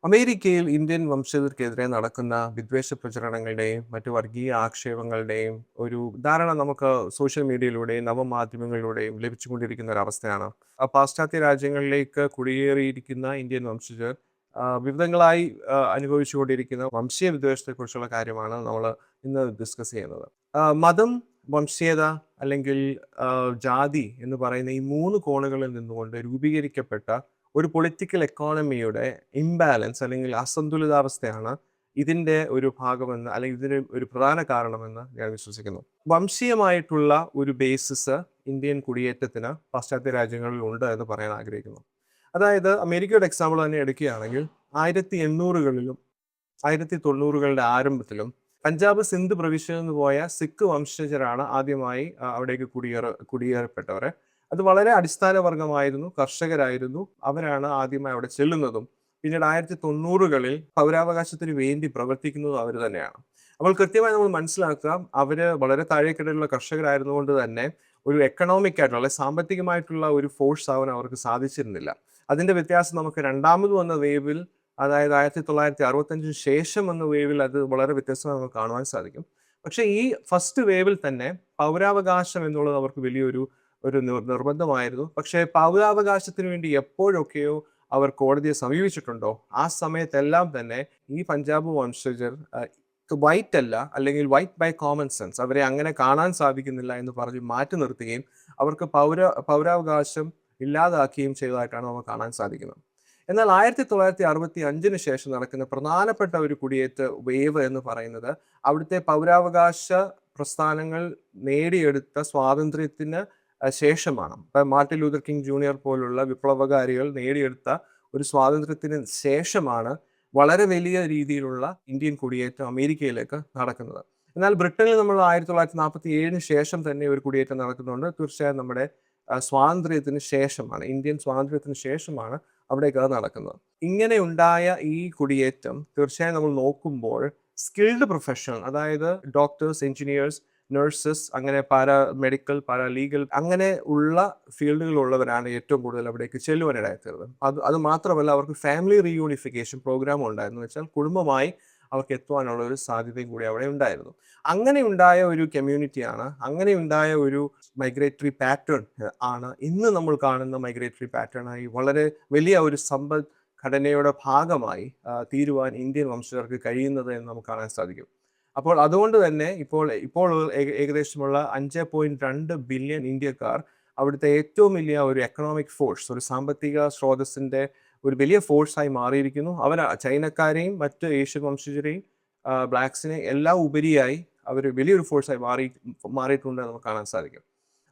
അമേരിക്കയിൽ ഇന്ത്യൻ വംശജർക്കെതിരെ നടക്കുന്ന വിദ്വേഷ പ്രചരണങ്ങളുടെയും മറ്റു വർഗീയ ആക്ഷേപങ്ങളുടെയും ഒരു ധാരണ നമുക്ക് സോഷ്യൽ മീഡിയയിലൂടെയും നവമാധ്യമങ്ങളിലൂടെയും ലഭിച്ചുകൊണ്ടിരിക്കുന്ന ഒരു അവസ്ഥയാണ്. പാശ്ചാത്യ രാജ്യങ്ങളിലേക്ക് കുടിയേറിയിരിക്കുന്ന ഇന്ത്യൻ വംശജർ വിവിധങ്ങളായി അനുഭവിച്ചുകൊണ്ടിരിക്കുന്ന വംശീയ വിദ്വേഷത്തെക്കുറിച്ചുള്ള കാര്യമാണ് നമ്മൾ ഇന്ന് ഡിസ്കസ് ചെയ്യുന്നത്. മതം, വംശീയത അല്ലെങ്കിൽ ജാതി എന്ന് പറയുന്ന ഈ മൂന്ന് കോണുകളിൽ നിന്നുകൊണ്ട് രൂപീകരിക്കപ്പെട്ട ഒരു പൊളിറ്റിക്കൽ എക്കോണമിയുടെ ഇംബാലൻസ് അല്ലെങ്കിൽ അസന്തുലിതാവസ്ഥയാണ് ഇതിൻ്റെ ഒരു ഭാഗമെന്ന് അല്ലെങ്കിൽ ഇതിന് ഒരു പ്രധാന കാരണമെന്ന് ഞാൻ വിശ്വസിക്കുന്നു. വംശീയമായിട്ടുള്ള ഒരു ബേസിസ് ഇന്ത്യൻ കുടിയേറ്റത്തിന് പാശ്ചാത്യ രാജ്യങ്ങളിൽ ഉണ്ട് എന്ന് പറയാൻ ആഗ്രഹിക്കുന്നു. അതായത് അമേരിക്കയുടെ എക്സാമ്പിൾ തന്നെ എടുക്കുകയാണെങ്കിൽ 1800കളിലും 1990കളുടെ ആരംഭത്തിലും പഞ്ചാബ് സിന്ധ് പ്രവിശ്യയിൽ നിന്ന് പോയ സിഖ് വംശജരാണ് ആദ്യമായി അവിടേക്ക് കുടിയേറപ്പെട്ടവർ. അത് വളരെ അടിസ്ഥാന വർഗമായിരുന്നു, കർഷകരായിരുന്നു. അവരാണ് ആദ്യമായി അവിടെ ചെല്ലുന്നതും പിന്നീട് 1990കളിൽ പൗരാവകാശത്തിന് വേണ്ടി പ്രവർത്തിക്കുന്നതും അവർ തന്നെയാണ്. അപ്പോൾ കൃത്യമായി നമ്മൾ മനസ്സിലാക്കുക, അവര് വളരെ താഴേക്കിടയിലുള്ള കർഷകരായിരുന്നുകൊണ്ട് തന്നെ ഒരു എക്കണോമിക് ആയിട്ടുള്ള അല്ലെങ്കിൽ സാമ്പത്തികമായിട്ടുള്ള ഒരു ഫോഴ്സ് ആവാൻ അവർക്ക് സാധിച്ചിരുന്നില്ല. അതിന്റെ വ്യത്യാസം നമുക്ക് രണ്ടാമത് വന്ന വേവിൽ, അതായത് 1965 ശേഷം വന്ന വേവിൽ അത് വളരെ വ്യത്യസ്തമായി നമുക്ക് കാണുവാൻ സാധിക്കും. പക്ഷെ ഈ ഫസ്റ്റ് വേവിൽ തന്നെ പൗരാവകാശം എന്നുള്ളത് അവർക്ക് വലിയൊരു നിർബന്ധമായിരുന്നു. പക്ഷേ പൗരാവകാശത്തിന് വേണ്ടി എപ്പോഴൊക്കെയോ അവർ കോടതിയെ സമീപിച്ചിട്ടുണ്ടോ ആ സമയത്തെല്ലാം തന്നെ ഈ പഞ്ചാബ് വംശജർ വൈറ്റ് അല്ല, അല്ലെങ്കിൽ വൈറ്റ് ബൈ കോമൺ സെൻസ്, അവരെ അങ്ങനെ കാണാൻ സാധിക്കുന്നില്ല എന്ന് പറഞ്ഞ് മാറ്റി നിർത്തുകയും അവർക്ക് പൗരാവകാശം ഇല്ലാതാക്കുകയും ചെയ്തതായിട്ടാണ് നമുക്ക് കാണാൻ സാധിക്കുന്നത്. എന്നാൽ 1965 ശേഷം നടക്കുന്ന പ്രധാനപ്പെട്ട ഒരു കുടിയേറ്റ വേവ് എന്ന് പറയുന്നത് അവിടുത്തെ പൗരാവകാശ പ്രസ്ഥാനങ്ങൾ നേടിയെടുത്ത സ്വാതന്ത്ര്യത്തിന് ശേഷമാണ്. മാർട്ടിൻ ലൂതർ കിങ് ജൂനിയർ പോലുള്ള വിപ്ലവകാരികൾ നേടിയെടുത്ത ഒരു സ്വാതന്ത്ര്യത്തിന് ശേഷമാണ് വളരെ വലിയ രീതിയിലുള്ള ഇന്ത്യൻ കുടിയേറ്റം അമേരിക്കയിലേക്ക് നടക്കുന്നത്. എന്നാൽ ബ്രിട്ടനിൽ നമ്മൾ 1947 ശേഷം തന്നെ ഒരു കുടിയേറ്റം നടക്കുന്നുണ്ട്. തീർച്ചയായും നമ്മുടെ സ്വാതന്ത്ര്യത്തിന് ശേഷമാണ്, ഇന്ത്യൻ സ്വാതന്ത്ര്യത്തിന് ശേഷമാണ് അവിടേക്ക് അത് നടക്കുന്നത്. ഇങ്ങനെ ഉണ്ടായ ഈ കുടിയേറ്റം തീർച്ചയായും നമ്മൾ നോക്കുമ്പോൾ സ്കിൽഡ് പ്രൊഫഷണൽ, അതായത് ഡോക്ടേഴ്സ്, എഞ്ചിനീയേഴ്സ്, നഴ്സസ്, അങ്ങനെ പാരാമെഡിക്കൽ, പാരാലീഗൽ, അങ്ങനെ ഉള്ള ഫീൽഡുകളുള്ളവരാണ് ഏറ്റവും കൂടുതൽ അവിടേക്ക് ചെല്ലുവാനിടയായിത്തീർന്നത്. അത് മാത്രമല്ല, അവർക്ക് ഫാമിലി റീയൂണിഫിക്കേഷൻ പ്രോഗ്രാം ഉണ്ടായിരുന്നു. വെച്ചാൽ കുടുംബമായി അവർക്ക് എത്തുവാനുള്ള ഒരു സാധ്യതയും കൂടി അവിടെ ഉണ്ടായിരുന്നു. അങ്ങനെ ഉണ്ടായ ഒരു കമ്മ്യൂണിറ്റിയാണ്, അങ്ങനെ ഉണ്ടായ ഒരു മൈഗ്രേറ്ററി പാറ്റേൺ ആണ് ഇന്ന് നമ്മൾ കാണുന്ന മൈഗ്രേറ്ററി പാറ്റേണായി വളരെ വലിയ ഒരു സമ്പദ് ഘടനയുടെ ഭാഗമായി തീരുവാൻ ഇന്ത്യൻ വംശജർക്ക് കഴിയുന്നത് എന്ന് നമുക്ക് കാണാൻ സാധിക്കും. അപ്പോൾ അതുകൊണ്ട് തന്നെ ഇപ്പോൾ ഏകദേശമുള്ള 5.2 ബില്യൺ ഇന്ത്യക്കാർ അവിടുത്തെ ഏറ്റവും വലിയ ഒരു എക്കണോമിക് ഫോഴ്സ്, ഒരു സാമ്പത്തിക സ്രോതസ്സിന്റെ ഒരു വലിയ ഫോഴ്സായി മാറിയിരിക്കുന്നു. അവർ ചൈനക്കാരെയും മറ്റ് ഏഷ്യൻ വംശജരെയും ബ്ലാക്സിനെ എല്ലാം ഉപരിയായി അവർ വലിയൊരു ഫോഴ്സായി മാറിയിട്ടുണ്ട് എന്ന് നമുക്ക് കാണാൻ സാധിക്കും.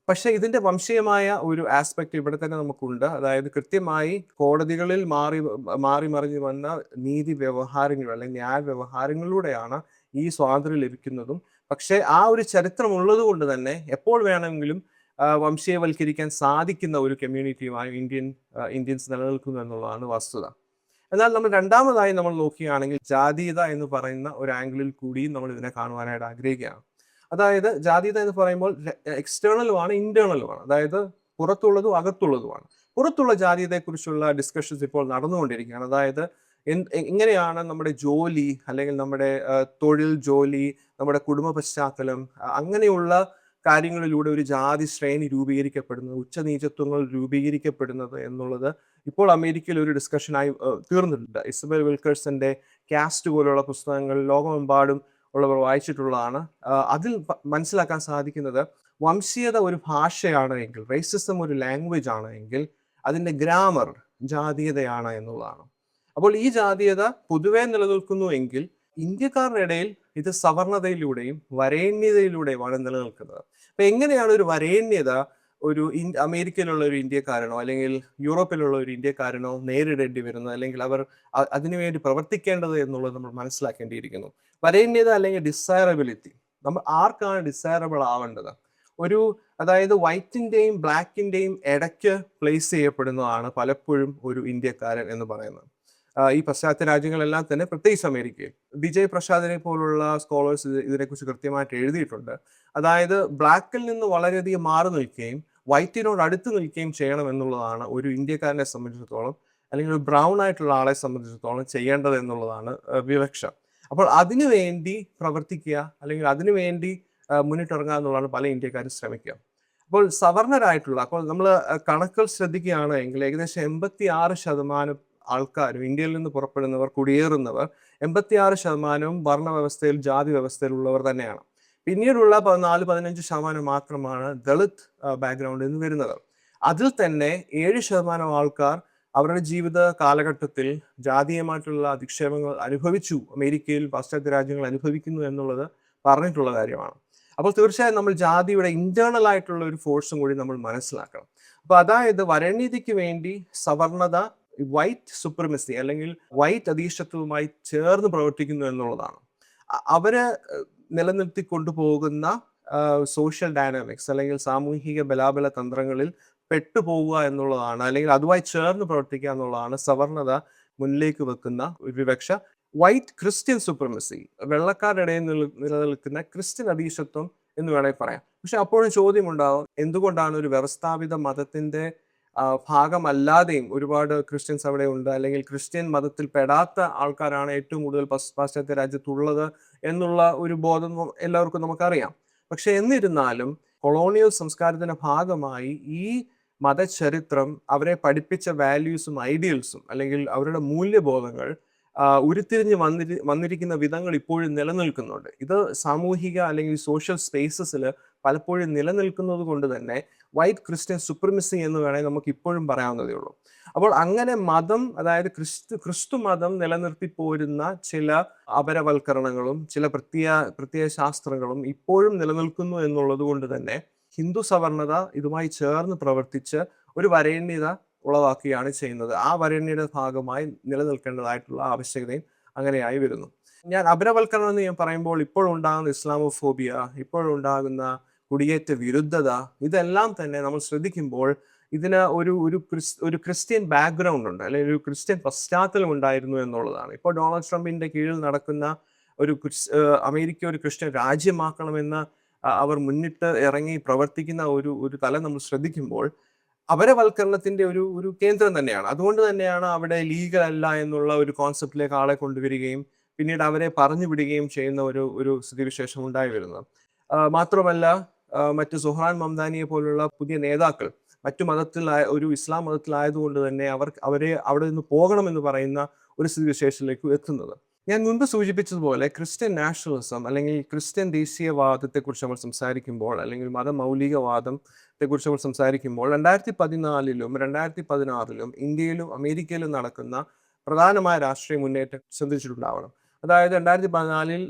പക്ഷെ ഇതിന്റെ വംശീയമായ ഒരു ആസ്പെക്ട് ഇവിടെ തന്നെ നമുക്കുണ്ട്. അതായത് കൃത്യമായി കോടതികളിൽ മാറി മറിഞ്ഞു വന്ന നീതി വ്യവഹാരങ്ങൾ അല്ലെങ്കിൽ ന്യായ വ്യവഹാരങ്ങളിലൂടെയാണ് ഈ സ്വാതന്ത്ര്യം ലഭിക്കുന്നതും. പക്ഷെ ആ ഒരു ചരിത്രം ഉള്ളത് കൊണ്ട് തന്നെ എപ്പോൾ വേണമെങ്കിലും വംശീയവൽക്കരിക്കാൻ സാധിക്കുന്ന ഒരു കമ്മ്യൂണിറ്റിയുമായി ഇന്ത്യൻസ് നിലനിൽക്കുന്നു എന്നുള്ളതാണ് വസ്തുത. എന്നാൽ നമ്മൾ രണ്ടാമതായി നമ്മൾ നോക്കുകയാണെങ്കിൽ ജാതീയത എന്ന് പറയുന്ന ഒരു ആംഗിളിൽ കൂടിയും നമ്മൾ ഇതിനെ കാണുവാനായിട്ട് ആഗ്രഹിക്കുകയാണ്. അതായത് ജാതീയത എന്ന് പറയുമ്പോൾ എക്സ്റ്റേണലുമാണ്, ഇന്റേണലുമാണ്. അതായത് പുറത്തുള്ളതും അകത്തുള്ളതുമാണ്. പുറത്തുള്ള ജാതീയതയെക്കുറിച്ചുള്ള ഡിസ്കഷൻസ് ഇപ്പോൾ നടന്നുകൊണ്ടിരിക്കുകയാണ്. അതായത് എങ്ങനെയാണ് നമ്മുടെ ജോലി, അല്ലെങ്കിൽ നമ്മുടെ തൊഴിൽ, ജോലി, നമ്മുടെ കുടുംബ പശ്ചാത്തലം, അങ്ങനെയുള്ള കാര്യങ്ങളിലൂടെ ഒരു ജാതി ശ്രേണി രൂപീകരിക്കപ്പെടുന്നത്, ഉച്ചനീചത്വങ്ങൾ രൂപീകരിക്കപ്പെടുന്നത് എന്നുള്ളത് ഇപ്പോൾ അമേരിക്കയിൽ ഒരു ഡിസ്കഷനായി തീർന്നിട്ടുണ്ട്. ഇസബൽ വിൽക്കേഴ്സന്റെ കാസ്റ്റ് പോലുള്ള പുസ്തകങ്ങൾ ലോകമെമ്പാടും ഉള്ളവർ വായിച്ചിട്ടുള്ളതാണ്. അതിൽ മനസ്സിലാക്കാൻ സാധിക്കുന്നത് വംശീയത ഒരു ഭാഷയാണ് എങ്കിൽ, റേസിസം ഒരു ലാംഗ്വേജ് ആണ് എങ്കിൽ, അതിൻ്റെ ഗ്രാമർ ജാതീയതയാണ് എന്നുള്ളതാണ്. അപ്പോൾ ഈ ജാതീയത പൊതുവെ നിലനിൽക്കുന്നു എങ്കിൽ ഇന്ത്യക്കാരുടെ ഇടയിൽ ഇത് സവർണതയിലൂടെയും വരേണ്യതയിലൂടെയുമാണ് നിലനിൽക്കുന്നത്. അപ്പൊ എങ്ങനെയാണ് ഒരു വരേണ്യത ഒരു അമേരിക്കയിലുള്ള ഒരു ഇന്ത്യക്കാരനോ അല്ലെങ്കിൽ യൂറോപ്പിലുള്ള ഒരു ഇന്ത്യക്കാരനോ നേരിടേണ്ടി വരുന്നത്, അല്ലെങ്കിൽ അവർ അതിനുവേണ്ടി പ്രവർത്തിക്കേണ്ടത് എന്നുള്ളത് നമ്മൾ മനസ്സിലാക്കേണ്ടിയിരിക്കുന്നു. വരേണ്യത അല്ലെങ്കിൽ ഡിസൈറബിലിറ്റി, നമ്മൾ ആർക്കാണ് ഡിസൈറബിൾ ആവേണ്ടത്? അതായത് വൈറ്റിന്റെയും ബ്ലാക്കിന്റെയും ഇടയ്ക്ക് പ്ലേസ് ചെയ്യപ്പെടുന്നതാണ് പലപ്പോഴും ഒരു ഇന്ത്യക്കാരൻ എന്ന് പറയുന്നത്. ഈ പാശ്ചാത്യ രാജ്യങ്ങളെല്ലാം തന്നെ, പ്രത്യേകിച്ച് അമേരിക്കയിൽ വിജയ് പ്രസാദിനെ പോലുള്ള സ്കോളേഴ്സ് ഇതിനെക്കുറിച്ച് കൃത്യമായിട്ട് എഴുതിയിട്ടുണ്ട്. അതായത് ബ്ലാക്കിൽ നിന്ന് വളരെയധികം മാറി നിൽക്കുകയും വൈറ്റിനോട് അടുത്ത് നിൽക്കുകയും ചെയ്യണം എന്നുള്ളതാണ് ഒരു ഇന്ത്യക്കാരനെ സംബന്ധിച്ചിടത്തോളം അല്ലെങ്കിൽ ഒരു ബ്രൗൺ ആയിട്ടുള്ള ആളെ സംബന്ധിച്ചിടത്തോളം ചെയ്യേണ്ടത് എന്നുള്ളതാണ് വിവക്ഷ. അപ്പോൾ അതിനു വേണ്ടി പ്രവർത്തിക്കുക അല്ലെങ്കിൽ അതിനു വേണ്ടി മുന്നിട്ടിറങ്ങുക എന്നുള്ളതാണ് പല ഇന്ത്യക്കാരും ശ്രമിക്കുക. അപ്പോൾ സവർണരായിട്ടുള്ള, അപ്പോൾ നമ്മൾ കണക്കുകൾ ശ്രദ്ധിക്കുകയാണ് എങ്കിൽ ഏകദേശം 86% ആൾക്കാരും, ഇന്ത്യയിൽ നിന്ന് പുറപ്പെടുന്നവർ, കുടിയേറുന്നവർ 86% വർണ്ണവ്യവസ്ഥയിൽ, ജാതി വ്യവസ്ഥയിലുള്ളവർ തന്നെയാണ്. പിന്നീടുള്ള 14-15% മാത്രമാണ് ദളിത് ബാക്ക്ഗ്രൗണ്ടിൽ നിന്ന് വരുന്നത്. അതിൽ തന്നെ 7% ആൾക്കാർ അവരുടെ ജീവിത കാലഘട്ടത്തിൽ ജാതീയമായിട്ടുള്ള അധിക്ഷേപങ്ങൾ അനുഭവിച്ചു, അമേരിക്കയിൽ, പാശ്ചാത്യ രാജ്യങ്ങൾ അനുഭവിക്കുന്നു എന്നുള്ളത് പറഞ്ഞിട്ടുള്ള കാര്യമാണ്. അപ്പോൾ തീർച്ചയായും നമ്മൾ ജാതിയുടെ ഇന്റേണൽ ആയിട്ടുള്ള ഒരു ഫോഴ്സും കൂടി നമ്മൾ മനസ്സിലാക്കണം. അപ്പൊ അതായത് വരനീതിക്ക് വേണ്ടി സവർണത വൈറ്റ് സുപ്രമസി അല്ലെങ്കിൽ വൈറ്റ് അധീശത്വവുമായി ചേർന്ന് പ്രവർത്തിക്കുന്നു എന്നുള്ളതാണ്. അവര് നിലനിർത്തി കൊണ്ടുപോകുന്ന സോഷ്യൽ ഡൈനാമിക്സ് അല്ലെങ്കിൽ സാമൂഹിക ബലാബല തന്ത്രങ്ങളിൽ പെട്ടുപോവുക എന്നുള്ളതാണ്, അല്ലെങ്കിൽ അതുമായി ചേർന്ന് പ്രവർത്തിക്കുക എന്നുള്ളതാണ് സവർണത മുന്നിലേക്ക് വെക്കുന്ന ഒരു വിവക്ഷ. വൈറ്റ് ക്രിസ്ത്യൻ സുപ്രമസി, വെള്ളക്കാരുടെ ഇടയിൽ നിലനിൽക്കുന്ന ക്രിസ്ത്യൻ അധീശത്വം എന്ന് വേണമെങ്കിൽ പറയാം. പക്ഷെ അപ്പോഴും ചോദ്യമുണ്ടാവും, എന്തുകൊണ്ടാണ് ഒരു വ്യവസ്ഥാപിത മതത്തിന്റെ ഭാഗമല്ലാതെയും ഒരുപാട് ക്രിസ്ത്യൻസ് അവിടെ ഉണ്ട്, അല്ലെങ്കിൽ ക്രിസ്ത്യൻ മതത്തിൽ പെടാത്ത ആൾക്കാരാണ് ഏറ്റവും കൂടുതൽ പാശ്ചാത്യ രാജ്യത്തുള്ളത് എന്നുള്ള ഒരു ബോധം എല്ലാവർക്കും നമുക്കറിയാം. പക്ഷെ എന്നിരുന്നാലും കൊളോണിയൽ സംസ്കാരത്തിന്റെ ഭാഗമായി ഈ മതചരിത്രം അവരെ പഠിപ്പിച്ച വാല്യൂസും ഐഡിയൽസും അല്ലെങ്കിൽ അവരുടെ മൂല്യബോധങ്ങൾ ഉരുത്തിരിഞ്ഞ് വന്നിരിക്കുന്ന വിധങ്ങൾ ഇപ്പോഴും നിലനിൽക്കുന്നുണ്ട്. ഇത് സാമൂഹിക അല്ലെങ്കിൽ സോഷ്യൽ സ്പേസസിൽ പലപ്പോഴും നിലനിൽക്കുന്നത് കൊണ്ട് തന്നെ വൈറ്റ് ക്രിസ്ത്യൻ സുപ്രമസി എന്ന് വേണമെങ്കിൽ നമുക്ക് ഇപ്പോഴും പറയാവുന്നതേ ഉള്ളൂ. അപ്പോൾ അങ്ങനെ മതം, അതായത് ക്രിസ്തു മതം നിലനിർത്തി പോരുന്ന ചില അപരവൽക്കരണങ്ങളും ചില പ്രത്യയ ശാസ്ത്രങ്ങളും ഇപ്പോഴും നിലനിൽക്കുന്നു എന്നുള്ളത് കൊണ്ട് തന്നെ ഹിന്ദു സവർണത ഇതുമായി ചേർന്ന് പ്രവർത്തിച്ച് ഒരു വരേണ്യത ഉളവാക്കുകയാണ് ചെയ്യുന്നത്. ആ വരേണ്യയുടെ ഭാഗമായി നിലനിൽക്കേണ്ടതായിട്ടുള്ള ആവശ്യകതയും അങ്ങനെയായി വരുന്നു. ഞാൻ അപരവൽക്കരണം എന്ന് ഞാൻ പറയുമ്പോൾ ഇപ്പോഴുണ്ടാകുന്ന ഇസ്ലാമോഫോബിയ, ഇപ്പോഴുണ്ടാകുന്ന കുടിയേറ്റ വിരുദ്ധത, ഇതെല്ലാം തന്നെ നമ്മൾ ശ്രദ്ധിക്കുമ്പോൾ ഇതിന് ഒരു ക്രിസ്ത്യൻ ബാക്ക്ഗ്രൗണ്ട് ഉണ്ട്, അല്ലെങ്കിൽ ഒരു ക്രിസ്ത്യൻ പശ്ചാത്തലം ഉണ്ടായിരുന്നു എന്നുള്ളതാണ്. ഇപ്പോൾ ഡൊണാൾഡ് ട്രംപിന്റെ കീഴിൽ നടക്കുന്ന അമേരിക്ക ഒരു ക്രിസ്ത്യൻ രാജ്യമാക്കണമെന്ന് അവർ മുന്നിട്ട് ഇറങ്ങി പ്രവർത്തിക്കുന്ന ഒരു തലം നമ്മൾ ശ്രദ്ധിക്കുമ്പോൾ അപരവൽക്കരണത്തിന്റെ ഒരു കേന്ദ്രം തന്നെയാണ്. അതുകൊണ്ട് തന്നെയാണ് അവിടെ ലീഗൽ അല്ല എന്നുള്ള ഒരു കോൺസെപ്റ്റിലേക്ക് ആളെ കൊണ്ടുവരികയും പിന്നീട് അവരെ പറഞ്ഞു വിടുകയും ചെയ്യുന്ന ഒരു സ്ഥിതിവിശേഷം ഉണ്ടായി വരുന്നത്. മാത്രമല്ല മറ്റു സുഹ്റാൻ മംദാനിയെ പോലുള്ള പുതിയ നേതാക്കൾ മറ്റു ഒരു ഇസ്ലാം മതത്തിലായതുകൊണ്ട് തന്നെ അവരെ അവിടെ നിന്ന് പോകണമെന്ന് പറയുന്ന ഒരു സ്ഥിതിവിശേഷത്തിലേക്ക് എത്തുന്നത്. ഞാൻ മുൻപ് സൂചിപ്പിച്ചതുപോലെ ക്രിസ്ത്യൻ നാഷണലിസം അല്ലെങ്കിൽ ക്രിസ്ത്യൻ ദേശീയവാദത്തെക്കുറിച്ച് നമ്മൾ സംസാരിക്കുമ്പോൾ, അല്ലെങ്കിൽ മതമൗലികവാദത്തെക്കുറിച്ച് നമ്മൾ സംസാരിക്കുമ്പോൾ 2014-ലും 2016-ലും ഇന്ത്യയിലും അമേരിക്കയിലും നടക്കുന്ന പ്രധാനമായ രാഷ്ട്രീയ മുന്നേറ്റം ശ്രദ്ധിച്ചിട്ടുണ്ടാവണം. അതായത് 2014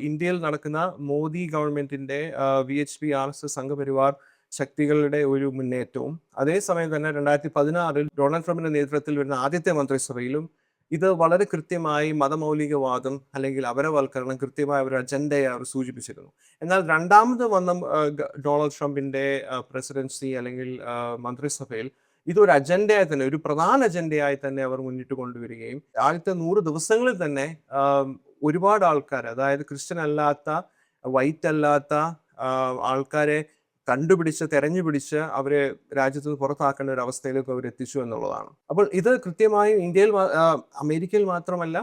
ഇന്ത്യയിൽ നടക്കുന്ന മോദി ഗവൺമെന്റിന്റെ VHP RSS സംഘപരിവാർ ശക്തികളുടെ ഒരു മുന്നേറ്റവും, അതേസമയം തന്നെ 2016 ഡൊണാൾഡ് ട്രംപിന്റെ നേതൃത്വത്തിൽ വരുന്ന ആദ്യത്തെ മന്ത്രിസഭയിലും ഇത് വളരെ കൃത്യമായി മതമൗലികവാദം അല്ലെങ്കിൽ അപരവൽക്കരണം കൃത്യമായ ഒരു അജണ്ടയെ അവർ സൂചിപ്പിച്ചിരുന്നു. എന്നാൽ രണ്ടാമത് വന്ന ഡൊണാൾഡ് ട്രംപിന്റെ പ്രസിഡൻസി അല്ലെങ്കിൽ മന്ത്രിസഭയിൽ ഇതൊരു അജണ്ടയായി തന്നെ, ഒരു പ്രധാന അജണ്ടയായി തന്നെ അവർ മുന്നിട്ട് കൊണ്ടുവരികയും ആദ്യത്തെ 100 ദിവസങ്ങളിൽ തന്നെ ഒരുപാട് ആൾക്കാർ, അതായത് ക്രിസ്ത്യൻ അല്ലാത്ത, വൈറ്റ് അല്ലാത്ത ആൾക്കാരെ തെരഞ്ഞുപിടിച്ച് അവരെ രാജ്യത്ത് നിന്ന് പുറത്താക്കേണ്ട ഒരു അവസ്ഥയിലേക്ക് അവർ എത്തിച്ചു എന്നുള്ളതാണ്. അപ്പോൾ ഇത് കൃത്യമായും അമേരിക്കയിൽ മാത്രമല്ല,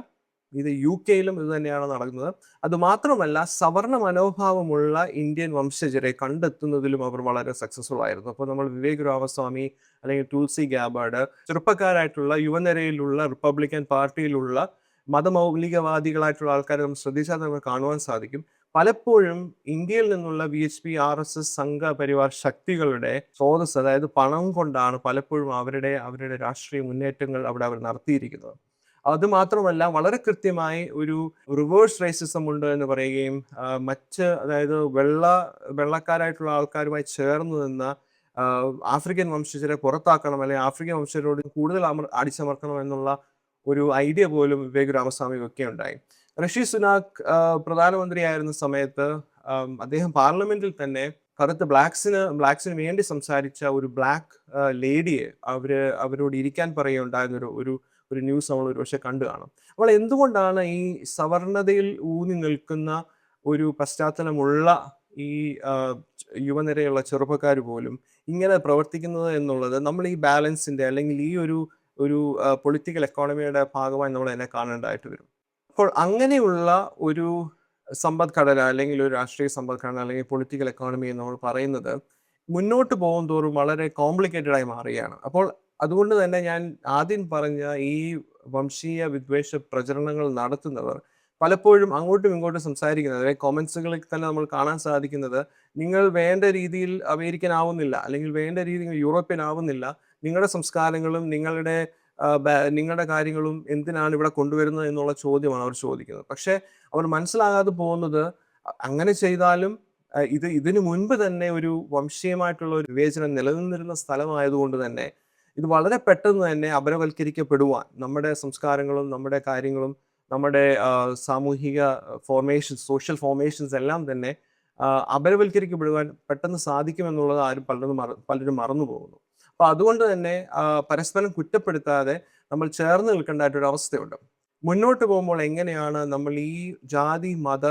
ഇത് UK-യിലും ഇത് തന്നെയാണ് നടക്കുന്നത്. അതുമാത്രമല്ല സവർണ മനോഭാവമുള്ള ഇന്ത്യൻ വംശജരെ കണ്ടെത്തുന്നതിലും അവർ വളരെ സക്സസ്ഫുൾ ആയിരുന്നു. അപ്പോൾ നമ്മൾ വിവേക് രാമസ്വാമി അല്ലെങ്കിൽ തുൾസി ഗാബാർഡ്, ചെറുപ്പക്കാരായിട്ടുള്ള യുവനിരയിലുള്ള റിപ്പബ്ലിക്കൻ പാർട്ടിയിലുള്ള മതമൗലികവാദികളായിട്ടുള്ള ആൾക്കാരെ നമ്മൾ ശ്രദ്ധിച്ചാൽ നമുക്ക് കാണുവാൻ സാധിക്കും. പലപ്പോഴും ഇന്ത്യയിൽ നിന്നുള്ള VHP RSS സംഘപരിവാർ ശക്തികളുടെ സ്രോതസ്, അതായത് പണം കൊണ്ടാണ് പലപ്പോഴും അവരുടെ രാഷ്ട്രീയ മുന്നേറ്റങ്ങൾ അവർ നടത്തിയിരിക്കുന്നത്. അത് മാത്രമല്ല വളരെ കൃത്യമായി ഒരു റിവേഴ്സ് റേസിസം ഉണ്ട് എന്ന് പറയുകയും അതായത് വെള്ളക്കാരായിട്ടുള്ള ആൾക്കാരുമായി ചേർന്ന് നിന്ന ആഫ്രിക്കൻ വംശജരെ പുറത്താക്കണം, അല്ലെങ്കിൽ ആഫ്രിക്കൻ വംശജരോട് കൂടുതൽ അടിച്ചമർത്തണം എന്നുള്ള ഒരു ഐഡിയ പോലും വിവേക് രാമസ്വാമി ഒക്കെ ഉണ്ടായി. ഋഷി സുനാക് പ്രധാനമന്ത്രിയായിരുന്ന സമയത്ത് അദ്ദേഹം പാർലമെന്റിൽ തന്നെ കറുത്ത ബ്ലാക്സിന് വേണ്ടി സംസാരിച്ച ഒരു ബ്ലാക്ക് ലേഡിയെ അവരോട് ഇരിക്കാൻ പറയുകയുണ്ടായിരുന്ന ഒരു ന്യൂസ് നമ്മൾ ഒരുപക്ഷെ കണ്ടു കാണും. അപ്പോൾ എന്തുകൊണ്ടാണ് ഈ സവർണതയിൽ ഊന്നി നിൽക്കുന്ന ഒരു പശ്ചാത്തലമുള്ള ഈ യുവനിരയുള്ള ചെറുപ്പക്കാർ പോലും ഇങ്ങനെ പ്രവർത്തിക്കുന്നത് എന്നുള്ളത് നമ്മൾ ഈ ബാലൻസിന്റെ അല്ലെങ്കിൽ ഈ ഒരു പൊളിറ്റിക്കൽ എക്കോണമിയുടെ ഭാഗമായി നമ്മൾ അതിനെ കാണേണ്ടതായിട്ട് വരും. അപ്പോൾ അങ്ങനെയുള്ള ഒരു സമ്പദ്ഘടന അല്ലെങ്കിൽ ഒരു രാഷ്ട്രീയ സമ്പദ്ഘടന അല്ലെങ്കിൽ പൊളിറ്റിക്കൽ എക്കോണമി എന്ന് നമ്മൾ പറയുന്നത് മുന്നോട്ട് പോകും തോറും വളരെ കോംപ്ലിക്കേറ്റഡ് ആയി മാറുകയാണ്. അപ്പോൾ അതുകൊണ്ട് തന്നെ ഞാൻ ആദ്യം പറഞ്ഞ ഈ വംശീയ വിദ്വേഷ പ്രചരണങ്ങൾ നടത്തുന്നവർ പലപ്പോഴും അങ്ങോട്ടും ഇങ്ങോട്ടും സംസാരിക്കുന്നത്, അതായത് കോമൻസുകളിൽ തന്നെ നമ്മൾ കാണാൻ സാധിക്കുന്നത്, നിങ്ങൾ വേണ്ട രീതിയിൽ അമേരിക്കൻ ആവുന്നില്ല, അല്ലെങ്കിൽ വേണ്ട രീതിയിൽ യൂറോപ്യൻ ആവുന്നില്ല, നിങ്ങളുടെ സംസ്കാരങ്ങളും നിങ്ങളുടെ കാര്യങ്ങളും എന്തിനാണ് ഇവിടെ കൊണ്ടുവരുന്നത് എന്നുള്ള ചോദ്യമാണ് അവർ ചോദിക്കുന്നത്. പക്ഷെ അവർ മനസ്സിലാകാതെ പോകുന്നത്, അങ്ങനെ ചെയ്താലും ഇതിനു മുൻപ് തന്നെ ഒരു വംശീയമായിട്ടുള്ള ഒരു വിവേചനം നിലനിന്നിരുന്ന സ്ഥലമായതുകൊണ്ട് തന്നെ ഇത് വളരെ പെട്ടെന്ന് തന്നെ അപരവൽക്കരിക്കപ്പെടുവാൻ, നമ്മുടെ സംസ്കാരങ്ങളും നമ്മുടെ കാര്യങ്ങളും നമ്മുടെ സാമൂഹിക ഫോർമേഷൻസ്, സോഷ്യൽ ഫോർമേഷൻസ് എല്ലാം തന്നെ അപരവൽക്കരിക്കപ്പെടുവാൻ പെട്ടെന്ന് സാധിക്കുമെന്നുള്ളത് പലരും മറന്നു പോകുന്നു. അപ്പൊ അതുകൊണ്ട് തന്നെ പരസ്പരം കുറ്റപ്പെടുത്താതെ നമ്മൾ ചേർന്ന് നിൽക്കേണ്ടതായിട്ടൊരു അവസ്ഥയുണ്ട്. മുന്നോട്ട് പോകുമ്പോൾ എങ്ങനെയാണ് നമ്മൾ ഈ ജാതി മത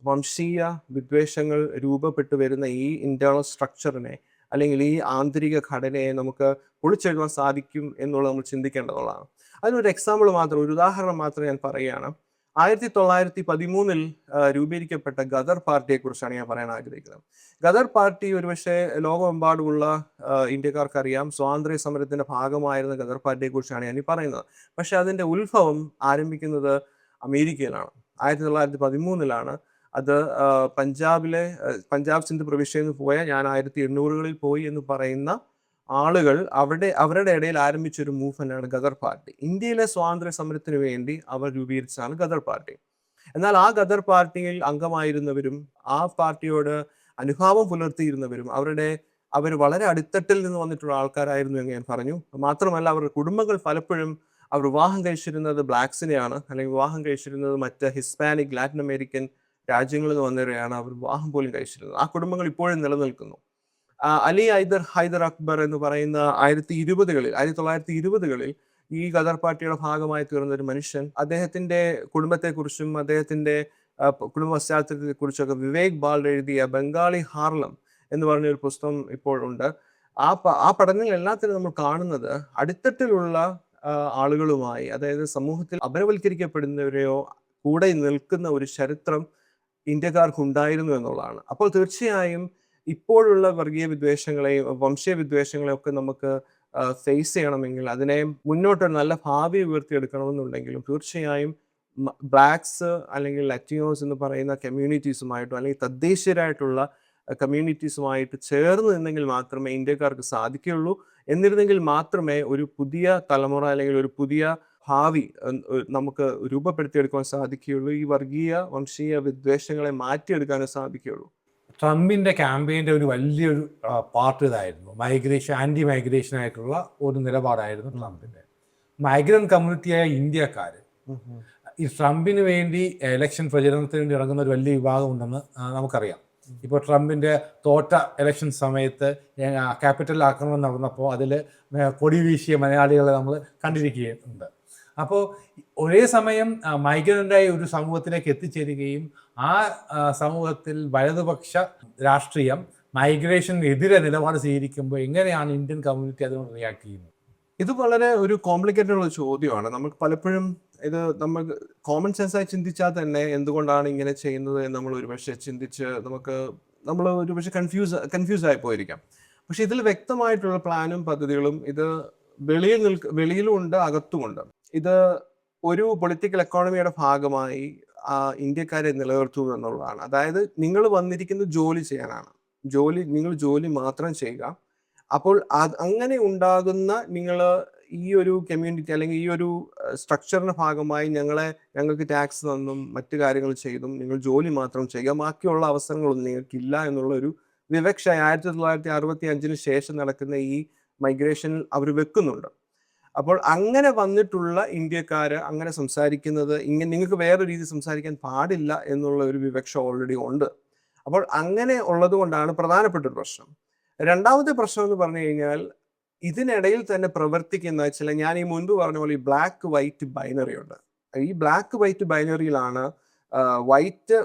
വംശീയ വിദ്വേഷങ്ങൾ രൂപപ്പെട്ടു വരുന്ന ഈ ഇന്റേണൽ സ്ട്രക്ചറിനെ അല്ലെങ്കിൽ ഈ ആന്തരിക ഘടനയെ നമുക്ക് പൊളിച്ചെഴുതാൻ സാധിക്കും എന്നുള്ളത് നമ്മൾ ചിന്തിക്കേണ്ടതുള്ളതാണ്. അതിനൊരു എക്സാമ്പിൾ മാത്രം, ഒരു ഉദാഹരണം മാത്രം ഞാൻ പറയുകയാണ്. 1913 രൂപീകരിക്കപ്പെട്ട ഗദർ പാർട്ടിയെ കുറിച്ചാണ് ഞാൻ പറയാൻ ആഗ്രഹിക്കുന്നത്. ഗദർ പാർട്ടി ഒരുപക്ഷെ ലോകമെമ്പാടുമുള്ള ഇന്ത്യക്കാർക്കറിയാം. സ്വാതന്ത്ര്യ സമരത്തിന്റെ ഭാഗമായിരുന്ന ഗദർ പാർട്ടിയെ കുറിച്ചാണ് ഞാൻ ഈ പറയുന്നത്. പക്ഷെ അതിന്റെ ഉത്ഭവം ആരംഭിക്കുന്നത് അമേരിക്കയിലാണ്. 1913 അത് പഞ്ചാബ് സിന്ധ് പ്രവിശ്യയിൽ നിന്ന് പോയ, ഞാൻ 1800കളിൽ പോയി എന്ന് പറയുന്ന ആളുകൾ അവരുടെ ഇടയിൽ ആരംഭിച്ച ഒരു മൂവ്മെന്റാണ് ഗദർ പാർട്ടി. ഇന്ത്യയിലെ സ്വാതന്ത്ര്യ സമരത്തിന് വേണ്ടി അവർ രൂപീകരിച്ചതാണ് ഗദർ പാർട്ടി. എന്നാൽ ആ ഗദർ പാർട്ടിയിൽ അംഗമായിരുന്നവരും ആ പാർട്ടിയോട് അനുഭാവം പുലർത്തിയിരുന്നവരും അവർ വളരെ അടിത്തട്ടിൽ നിന്ന് വന്നിട്ടുള്ള ആൾക്കാരായിരുന്നു എന്ന് ഞാൻ പറഞ്ഞു. മാത്രമല്ല അവരുടെ കുടുംബങ്ങൾ പലപ്പോഴും അവർ വിവാഹം കഴിച്ചിരുന്നത് ബ്ലാക്സിനെയാണ്, അല്ലെങ്കിൽ വിവാഹം കഴിച്ചിരുന്നത് മറ്റ് ഹിസ്പാനിക്, ലാറ്റിൻ അമേരിക്കൻ രാജ്യങ്ങളിൽ നിന്ന് വന്നവരെയാണ് അവർ വിവാഹം പോലും കഴിച്ചിരുന്നത്. ആ കുടുംബങ്ങൾ ഇപ്പോഴും നിലനിൽക്കുന്നു. അലി ഹൈദർ അക്ബർ എന്ന് പറയുന്ന 1920കളിൽ ഈ ഗദർ പാർട്ടിയുടെ ഭാഗമായി തീർന്ന ഒരു മനുഷ്യൻ, അദ്ദേഹത്തിന്റെ കുടുംബത്തെക്കുറിച്ചും അദ്ദേഹത്തിന്റെ കുടുംബ പശ്ചാത്തലത്തെ കുറിച്ചൊക്കെ വിവേക് ബാൽ എഴുതിയ ബംഗാളി ഹാർലം എന്ന് പറഞ്ഞ ഒരു പുസ്തകം ഇപ്പോഴുണ്ട്. ആ പഠനങ്ങൾ എല്ലാത്തിനും നമ്മൾ കാണുന്നത് അടിത്തട്ടിലുള്ള ആളുകളുമായി, അതായത് സമൂഹത്തിൽ അപരവൽക്കരിക്കപ്പെടുന്നവരെയോ കൂടെ നിൽക്കുന്ന ഒരു ചരിത്രം ഇന്ത്യക്കാർക്ക് ഉണ്ടായിരുന്നു എന്നുള്ളതാണ്. അപ്പോൾ തീർച്ചയായും ഇപ്പോഴുള്ള വർഗീയ വിദ്വേഷങ്ങളെയും വംശീയ വിദ്വേഷങ്ങളെയും ഒക്കെ നമുക്ക് ഫേസ് ചെയ്യണമെങ്കിൽ, അതിനെ മുന്നോട്ടൊരു നല്ല ഭാവി ഉയർത്തിയെടുക്കണമെന്നുണ്ടെങ്കിലും തീർച്ചയായും ബ്ലാക്സ് അല്ലെങ്കിൽ ലറ്റിനോസ് എന്ന് പറയുന്ന കമ്മ്യൂണിറ്റീസുമായിട്ടോ അല്ലെങ്കിൽ തദ്ദേശീയരായിട്ടുള്ള കമ്മ്യൂണിറ്റീസുമായിട്ട് ചേർന്ന് നിന്നെങ്കിൽ മാത്രമേ ഇന്ത്യക്കാർക്ക് സാധിക്കുകയുള്ളൂ. എന്നിരുന്നെങ്കിൽ മാത്രമേ ഒരു പുതിയ തലമുറ അല്ലെങ്കിൽ ഒരു പുതിയ ഭാവി നമുക്ക് രൂപപ്പെടുത്തിയെടുക്കാൻ സാധിക്കുകയുള്ളൂ. ഈ വർഗീയ വംശീയ വിദ്വേഷങ്ങളെ മാറ്റിയെടുക്കാനും സാധിക്കുകയുള്ളൂ. ട്രംപിന്റെ ക്യാമ്പയിൻ്റെ ഒരു വലിയൊരു പാർട്ട് ഇതായിരുന്നു, ആൻറ്റി മൈഗ്രേഷൻ ആയിട്ടുള്ള ഒരു നിലപാടായിരുന്നു ട്രംപിന്റെ. മൈഗ്രന്റ് കമ്മ്യൂണിറ്റിയായ ഇന്ത്യക്കാർ ഈ ട്രംപിന് വേണ്ടി ഇലക്ഷൻ പ്രചരണത്തിന് വേണ്ടി ഇറങ്ങുന്ന ഒരു വലിയ വിഭാഗം ഉണ്ടെന്ന് നമുക്കറിയാം. ഇപ്പോൾ ട്രംപിന്റെ തോറ്റ ഇലക്ഷൻ സമയത്ത് ക്യാപിറ്റൽ ആക്രമണം നടന്നപ്പോൾ അതിൽ കൊടി വീശിയ മലയാളികളെ നമ്മൾ കണ്ടിരിക്കുകയുണ്ട്. അപ്പോൾ ഒരേ സമയം മൈഗ്രൻ്റായി ഒരു സമൂഹത്തിലേക്ക് എത്തിച്ചേരുകയും ആ സമൂഹത്തിൽ വലതുപക്ഷ രാഷ്ട്രീയം മൈഗ്രേഷനെതിരെ നിലപാട് സ്വീകരിക്കുമ്പോൾ എങ്ങനെയാണ് ഇന്ത്യൻ കമ്മ്യൂണിറ്റി അതിനോട് റിയാക്ട് ചെയ്യുന്നത്? ഇത് വളരെ ഒരു കോംപ്ലിക്കേറ്റഡ് ഉള്ള ചോദ്യമാണ്. നമുക്ക് പലപ്പോഴും ഇത് നമ്മൾ കോമൺ സെൻസായി ചിന്തിച്ചാൽ തന്നെ എന്തുകൊണ്ടാണ് ഇങ്ങനെ ചെയ്യുന്നത് എന്ന് നമ്മൾ ഒരുപക്ഷെ ചിന്തിച്ച് നമ്മൾ ഒരുപക്ഷെ കൺഫ്യൂസ് ആയി പോയിരിക്കാം. പക്ഷെ ഇതിൽ വ്യക്തമായിട്ടുള്ള പ്ലാനും പദ്ധതികളും ഇത് വെളിയിലും ഉണ്ട്, അകത്തുമുണ്ട്. ഇത് ഒരു പൊളിറ്റിക്കൽ എക്കോണമിയുടെ ഭാഗമായി ഇന്ത്യക്കാരെ നിലനിർത്തുന്നു എന്നുള്ളതാണ്. അതായത് നിങ്ങൾ വന്നിരിക്കുന്നത് ജോലി ചെയ്യാനാണ്, നിങ്ങൾ ജോലി മാത്രം ചെയ്യുക. അപ്പോൾ അങ്ങനെ ഉണ്ടാകുന്ന നിങ്ങൾ ഈ ഒരു കമ്മ്യൂണിറ്റി അല്ലെങ്കിൽ ഈ ഒരു സ്ട്രക്ചറിന്റെ ഭാഗമായി ഞങ്ങൾക്ക് ടാക്സ് തന്നും മറ്റു കാര്യങ്ങൾ ചെയ്തും നിങ്ങൾ ജോലി മാത്രം ചെയ്യുക, ബാക്കിയുള്ള അവസരങ്ങളൊന്നും നിങ്ങൾക്കില്ല എന്നുള്ള ഒരു വിവക്ഷ 1965 ശേഷം നടക്കുന്ന ഈ മൈഗ്രേഷനിൽ അവർ വെക്കുന്നുണ്ട്. അപ്പോൾ അങ്ങനെ വന്നിട്ടുള്ള ഇന്ത്യക്കാര് അങ്ങനെ സംസാരിക്കുന്നത്, നിങ്ങൾക്ക് വേറെ രീതി സംസാരിക്കാൻ പാടില്ല എന്നുള്ള ഒരു വിവക്ഷ ഓൾറെഡി ഉണ്ട്. അപ്പോൾ അങ്ങനെ ഉള്ളത് കൊണ്ടാണ് പ്രധാനപ്പെട്ട ഒരു പ്രശ്നം. രണ്ടാമത്തെ പ്രശ്നം എന്ന് പറഞ്ഞു കഴിഞ്ഞാൽ, ഇതിനിടയിൽ തന്നെ പ്രവർത്തിക്കുന്ന ഞാൻ ഈ മുൻപ് പറഞ്ഞ പോലെ ഈ ബ്ലാക്ക് വൈറ്റ് ബൈനറി ഉണ്ട്. ഈ ബ്ലാക്ക് വൈറ്റ് ബൈനറിയിലാണ് വൈറ്റ്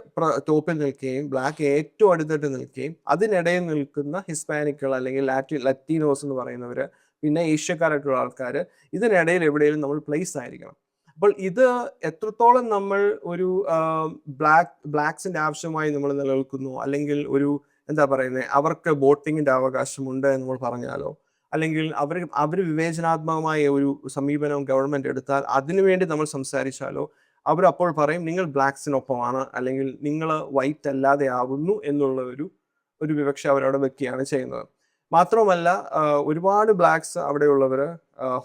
ടോപ്പിൽ നിൽക്കുകയും ബ്ലാക്ക് ഏറ്റവും അടുത്തിട്ട് നിൽക്കുകയും അതിനിടയിൽ നിൽക്കുന്ന ഹിസ്പാനിക്കുകൾ അല്ലെങ്കിൽ ലറ്റീനോസ് എന്ന് പറയുന്നവര്, പിന്നെ ഏഷ്യക്കാരായിട്ടുള്ള ആൾക്കാർ, ഇതിനിടയിൽ എവിടെയെങ്കിലും നമ്മൾ പ്ലേസ് ആയിരിക്കണം. അപ്പോൾ ഇത് എത്രത്തോളം നമ്മൾ ഒരു ബ്ലാക്സിന്റെ ആവശ്യമായി നമ്മൾ നിലനിൽക്കുന്നു, അല്ലെങ്കിൽ ഒരു എന്താ പറയുന്നത്, അവർക്ക് വോട്ടിങ്ങിന്റെ അവകാശമുണ്ട് എന്ന് നമ്മൾ പറഞ്ഞാലോ, അല്ലെങ്കിൽ അവർ വിവേചനാത്മകമായ ഒരു സമീപനം ഗവൺമെന്റ് എടുത്താൽ അതിനുവേണ്ടി നമ്മൾ സംസാരിച്ചാലോ, അവർ അപ്പോൾ പറയും നിങ്ങൾ ബ്ലാക്സിനൊപ്പമാണ്, അല്ലെങ്കിൽ നിങ്ങൾ വൈറ്റ് അല്ലാതെ ആവുന്നു എന്നുള്ള ഒരു വിവക്ഷ അവരവിടെ വെക്കുകയാണ് ചെയ്യുന്നത്. മാത്രമല്ല ഒരുപാട് ബ്ലാക്സ് അവിടെയുള്ളവർ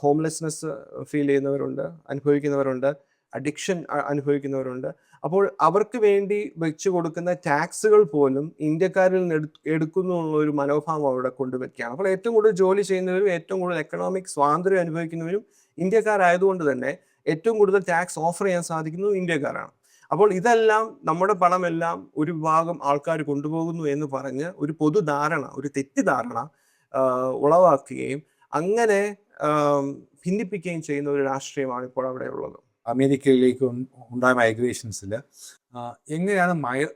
ഹോംലെസ്നെസ് ഫീൽ ചെയ്യുന്നവരുണ്ട്, അനുഭവിക്കുന്നവരുണ്ട്, അഡിക്ഷൻ അനുഭവിക്കുന്നവരുണ്ട്. അപ്പോൾ അവർക്ക് വേണ്ടി വെച്ചു കൊടുക്കുന്ന ടാക്സുകൾ പോലും ഇന്ത്യക്കാരിൽ നിന്ന് എടുക്കുന്നു എന്നുള്ള ഒരു മനോഭാവം അവിടെ കൊണ്ടുവയ്ക്കുകയാണ്. അപ്പോൾ ഏറ്റവും കൂടുതൽ ജോലി ചെയ്യുന്നവരും ഏറ്റവും കൂടുതൽ എക്കണോമിക് സ്വാതന്ത്ര്യം അനുഭവിക്കുന്നവരും ഇന്ത്യക്കാരായതുകൊണ്ട് തന്നെ ഏറ്റവും കൂടുതൽ ടാക്സ് ഓഫർ ചെയ്യാൻ സാധിക്കുന്നത് ഇന്ത്യക്കാരാണ്. അപ്പോൾ ഇതെല്ലാം നമ്മുടെ പണമെല്ലാം ഒരു വിഭാഗം ആൾക്കാർ കൊണ്ടുപോകുന്നു എന്ന് പറഞ്ഞ് ഒരു പൊതുധാരണ, ഒരു തെറ്റിദ്ധാരണ ഉളവാക്കുകയും അങ്ങനെ ഭിന്നിപ്പിക്കുകയും ചെയ്യുന്ന ഒരു രാഷ്ട്രീയമാണ് ഇപ്പോൾ അവിടെ ഉള്ളത്. അമേരിക്കയിലേക്ക് ഉണ്ടായ മൈഗ്രേഷൻസിൽ എങ്ങനെയാണ്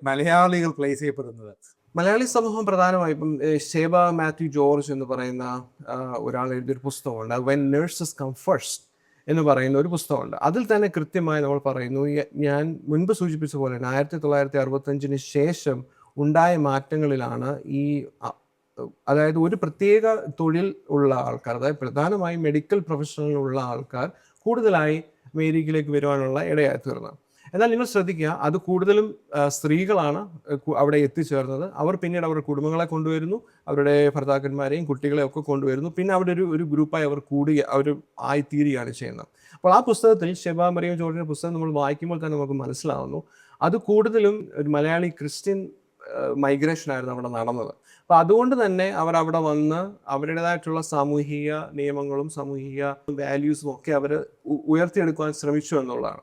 മലയാളികൾ പ്ലേസ് ചെയ്യപ്പെടുന്നത്? മലയാളി സമൂഹം പ്രധാനമായും ഇപ്പം ഷേബ മാത്യു ജോർജ് എന്ന് പറയുന്ന ഒരാൾ എഴുതിയൊരു പുസ്തകമുണ്ട്, വെൻ നേഴ്സസ് കം ഫസ്റ്റ് എന്ന് പറയുന്ന ഒരു പുസ്തകമുണ്ട്. അതിൽ തന്നെ കൃത്യമായി നമ്മൾ പറയുന്നു, ഞാൻ മുൻപ് സൂചിപ്പിച്ച പോലെ 1965 ശേഷം ഉണ്ടായ മാറ്റങ്ങളിലാണ് അതായത് ഒരു പ്രത്യേക തൊഴിൽ ഉള്ള ആൾക്കാർ, അതായത് പ്രധാനമായും മെഡിക്കൽ പ്രൊഫഷണലുള്ള ആൾക്കാർ കൂടുതലായി അമേരിക്കയിലേക്ക് വരുവാനുള്ള ഇടയായി തീർന്നത്. എന്നാൽ നിങ്ങൾ ശ്രദ്ധിക്കുക, അത് കൂടുതലും സ്ത്രീകളാണ് അവിടെ എത്തിച്ചേർന്നത്. അവർ പിന്നീട് അവരുടെ കുടുംബങ്ങളെ കൊണ്ടുവരുന്നു, അവരുടെ ഭർത്താക്കന്മാരെയും കുട്ടികളെയും ഒക്കെ കൊണ്ടുവരുന്നു. പിന്നെ അവിടെ ഒരു ഗ്രൂപ്പായി അവർ ആയിത്തീരുകയാണ് ചെയ്യുന്നത്. അപ്പോൾ ആ പുസ്തകത്തിൽ ഷെബ മറിയം ജോർജിന്റെ പുസ്തകം നമ്മൾ വായിക്കുമ്പോൾ തന്നെ നമുക്ക് മനസ്സിലാവുന്നു, അത് കൂടുതലും ഒരു മലയാളി ക്രിസ്ത്യൻ മൈഗ്രേഷൻ ആയിരുന്നു അവിടെ നടന്നത്. അപ്പോൾ അതുകൊണ്ട് തന്നെ അവർ അവിടെ വന്ന് അവരുടേതായിട്ടുള്ള സാമൂഹിക നിയമങ്ങളും സാമൂഹിക വാല്യൂസും ഒക്കെ അവർ ഉയർത്തിയെടുക്കുവാൻ ശ്രമിച്ചു എന്നുള്ളതാണ്.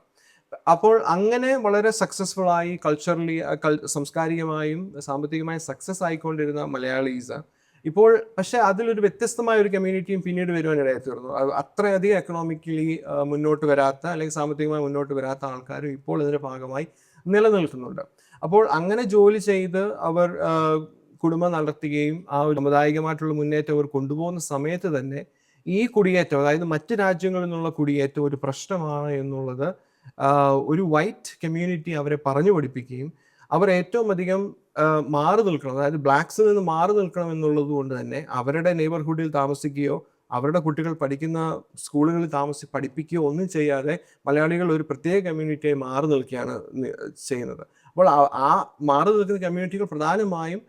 അപ്പോൾ അങ്ങനെ വളരെ സക്സസ്ഫുൾ ആയി കൾച്ചറലി സാംസ്കാരികമായും സാമ്പത്തികമായും സക്സസ് ആയിക്കൊണ്ടിരുന്ന മലയാളീസ് ഇപ്പോൾ പക്ഷെ അതിലൊരു വ്യത്യസ്തമായ ഒരു കമ്മ്യൂണിറ്റിയും പിന്നീട് വരുവാൻ ഇടയായി തീർന്നു. അത്രയധികം എക്കണോമിക്കലി മുന്നോട്ട് വരാത്ത അല്ലെങ്കിൽ സാമ്പത്തികമായി മുന്നോട്ട് വരാത്ത ആൾക്കാരും ഇപ്പോൾ ഇതിന്റെ ഭാഗമായി നിലനിൽക്കുന്നുണ്ട്. അപ്പോൾ അങ്ങനെ ജോലി ചെയ്ത് അവർ കുടുംബം നടത്തുകയും ആ ഒരു സാമുദായികമായിട്ടുള്ള മുന്നേറ്റം അവർ കൊണ്ടുപോകുന്ന സമയത്ത് തന്നെ ഈ കുടിയേറ്റം, അതായത് മറ്റ് രാജ്യങ്ങളിൽ നിന്നുള്ള കുടിയേറ്റം ഒരു പ്രശ്നമാണ് എന്നുള്ളത് ഒരു വൈറ്റ് കമ്മ്യൂണിറ്റി അവരെ പറഞ്ഞു പഠിപ്പിക്കുകയും അവർ ഏറ്റവും അധികം മാറി നിൽക്കണം, അതായത് ബ്ലാക്സിൽ നിന്ന് മാറി നിൽക്കണം എന്നുള്ളത് കൊണ്ട് തന്നെ അവരുടെ നെയ്ബർഹുഡിൽ താമസിക്കുകയോ അവരുടെ കുട്ടികൾ പഠിക്കുന്ന സ്കൂളുകളിൽ പഠിപ്പിക്കുകയോ ഒന്നും ചെയ്യാതെ മലയാളികൾ ഒരു പ്രത്യേക കമ്മ്യൂണിറ്റിയായി മാറി നിൽക്കുകയാണ് ചെയ്യുന്നത്. അപ്പോൾ ആ മാറി നിൽക്കുന്ന കമ്മ്യൂണിറ്റികൾ പ്രധാനമായും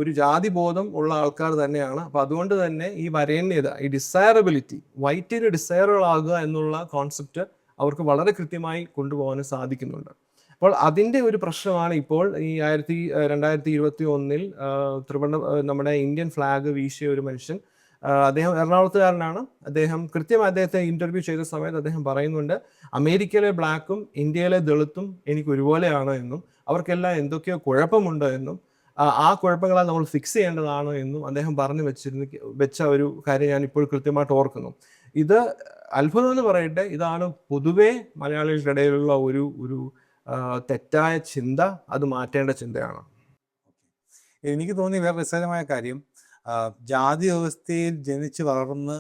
ഒരു ജാതിബോധം ഉള്ള ആൾക്കാർ തന്നെയാണ്. അപ്പോൾ അതുകൊണ്ട് തന്നെ ഈ വരേണ്യത, ഈ ഡിസയറബിലിറ്റി, വൈറ്റിന് ഡിസയറബിൾ ആകുക എന്നുള്ള കോൺസെപ്റ്റ് അവർക്ക് വളരെ കൃത്യമായി കൊണ്ടുപോകാൻ സാധിക്കുന്നുണ്ട്. അപ്പോൾ അതിൻ്റെ ഒരു പ്രശ്നമാണ് ഇപ്പോൾ ഈ 2021 നമ്മുടെ ഇന്ത്യൻ ഫ്ലാഗ് വീശിയ ഒരു മനുഷ്യൻ, അദ്ദേഹം എറണാകുളത്തുകാരനാണ്. അദ്ദേഹത്തെ ഇന്റർവ്യൂ ചെയ്ത സമയത്ത് അദ്ദേഹം പറയുന്നുണ്ട്, അമേരിക്കയിലെ ബ്ലാക്കും ഇന്ത്യയിലെ ദളിത്തും എനിക്ക് ഒരുപോലെയാണ് എന്നും അവർക്കെല്ലാം എന്തൊക്കെയോ കുഴപ്പമുണ്ട് എന്നും ആ കുഴപ്പങ്ങളാൽ നമ്മൾ ഫിക്സ് ചെയ്യേണ്ടതാണ് എന്നും അദ്ദേഹം പറഞ്ഞു വെച്ച ഒരു കാര്യം ഞാൻ ഇപ്പോൾ കൃത്യമായിട്ട് ഓർക്കുന്നു. ഇത് അത്ഭുതം എന്ന് പറയട്ടെ, ഇതാണ് പൊതുവെ മലയാളികളുടെ ഇടയിലുള്ള ഒരു തെറ്റായ ചിന്ത. അത് മാറ്റേണ്ട ചിന്തയാണ്. എനിക്ക് തോന്നി വേറെ രസകരമായ കാര്യം, ജാതി വ്യവസ്ഥയിൽ ജനിച്ച് വളർന്ന്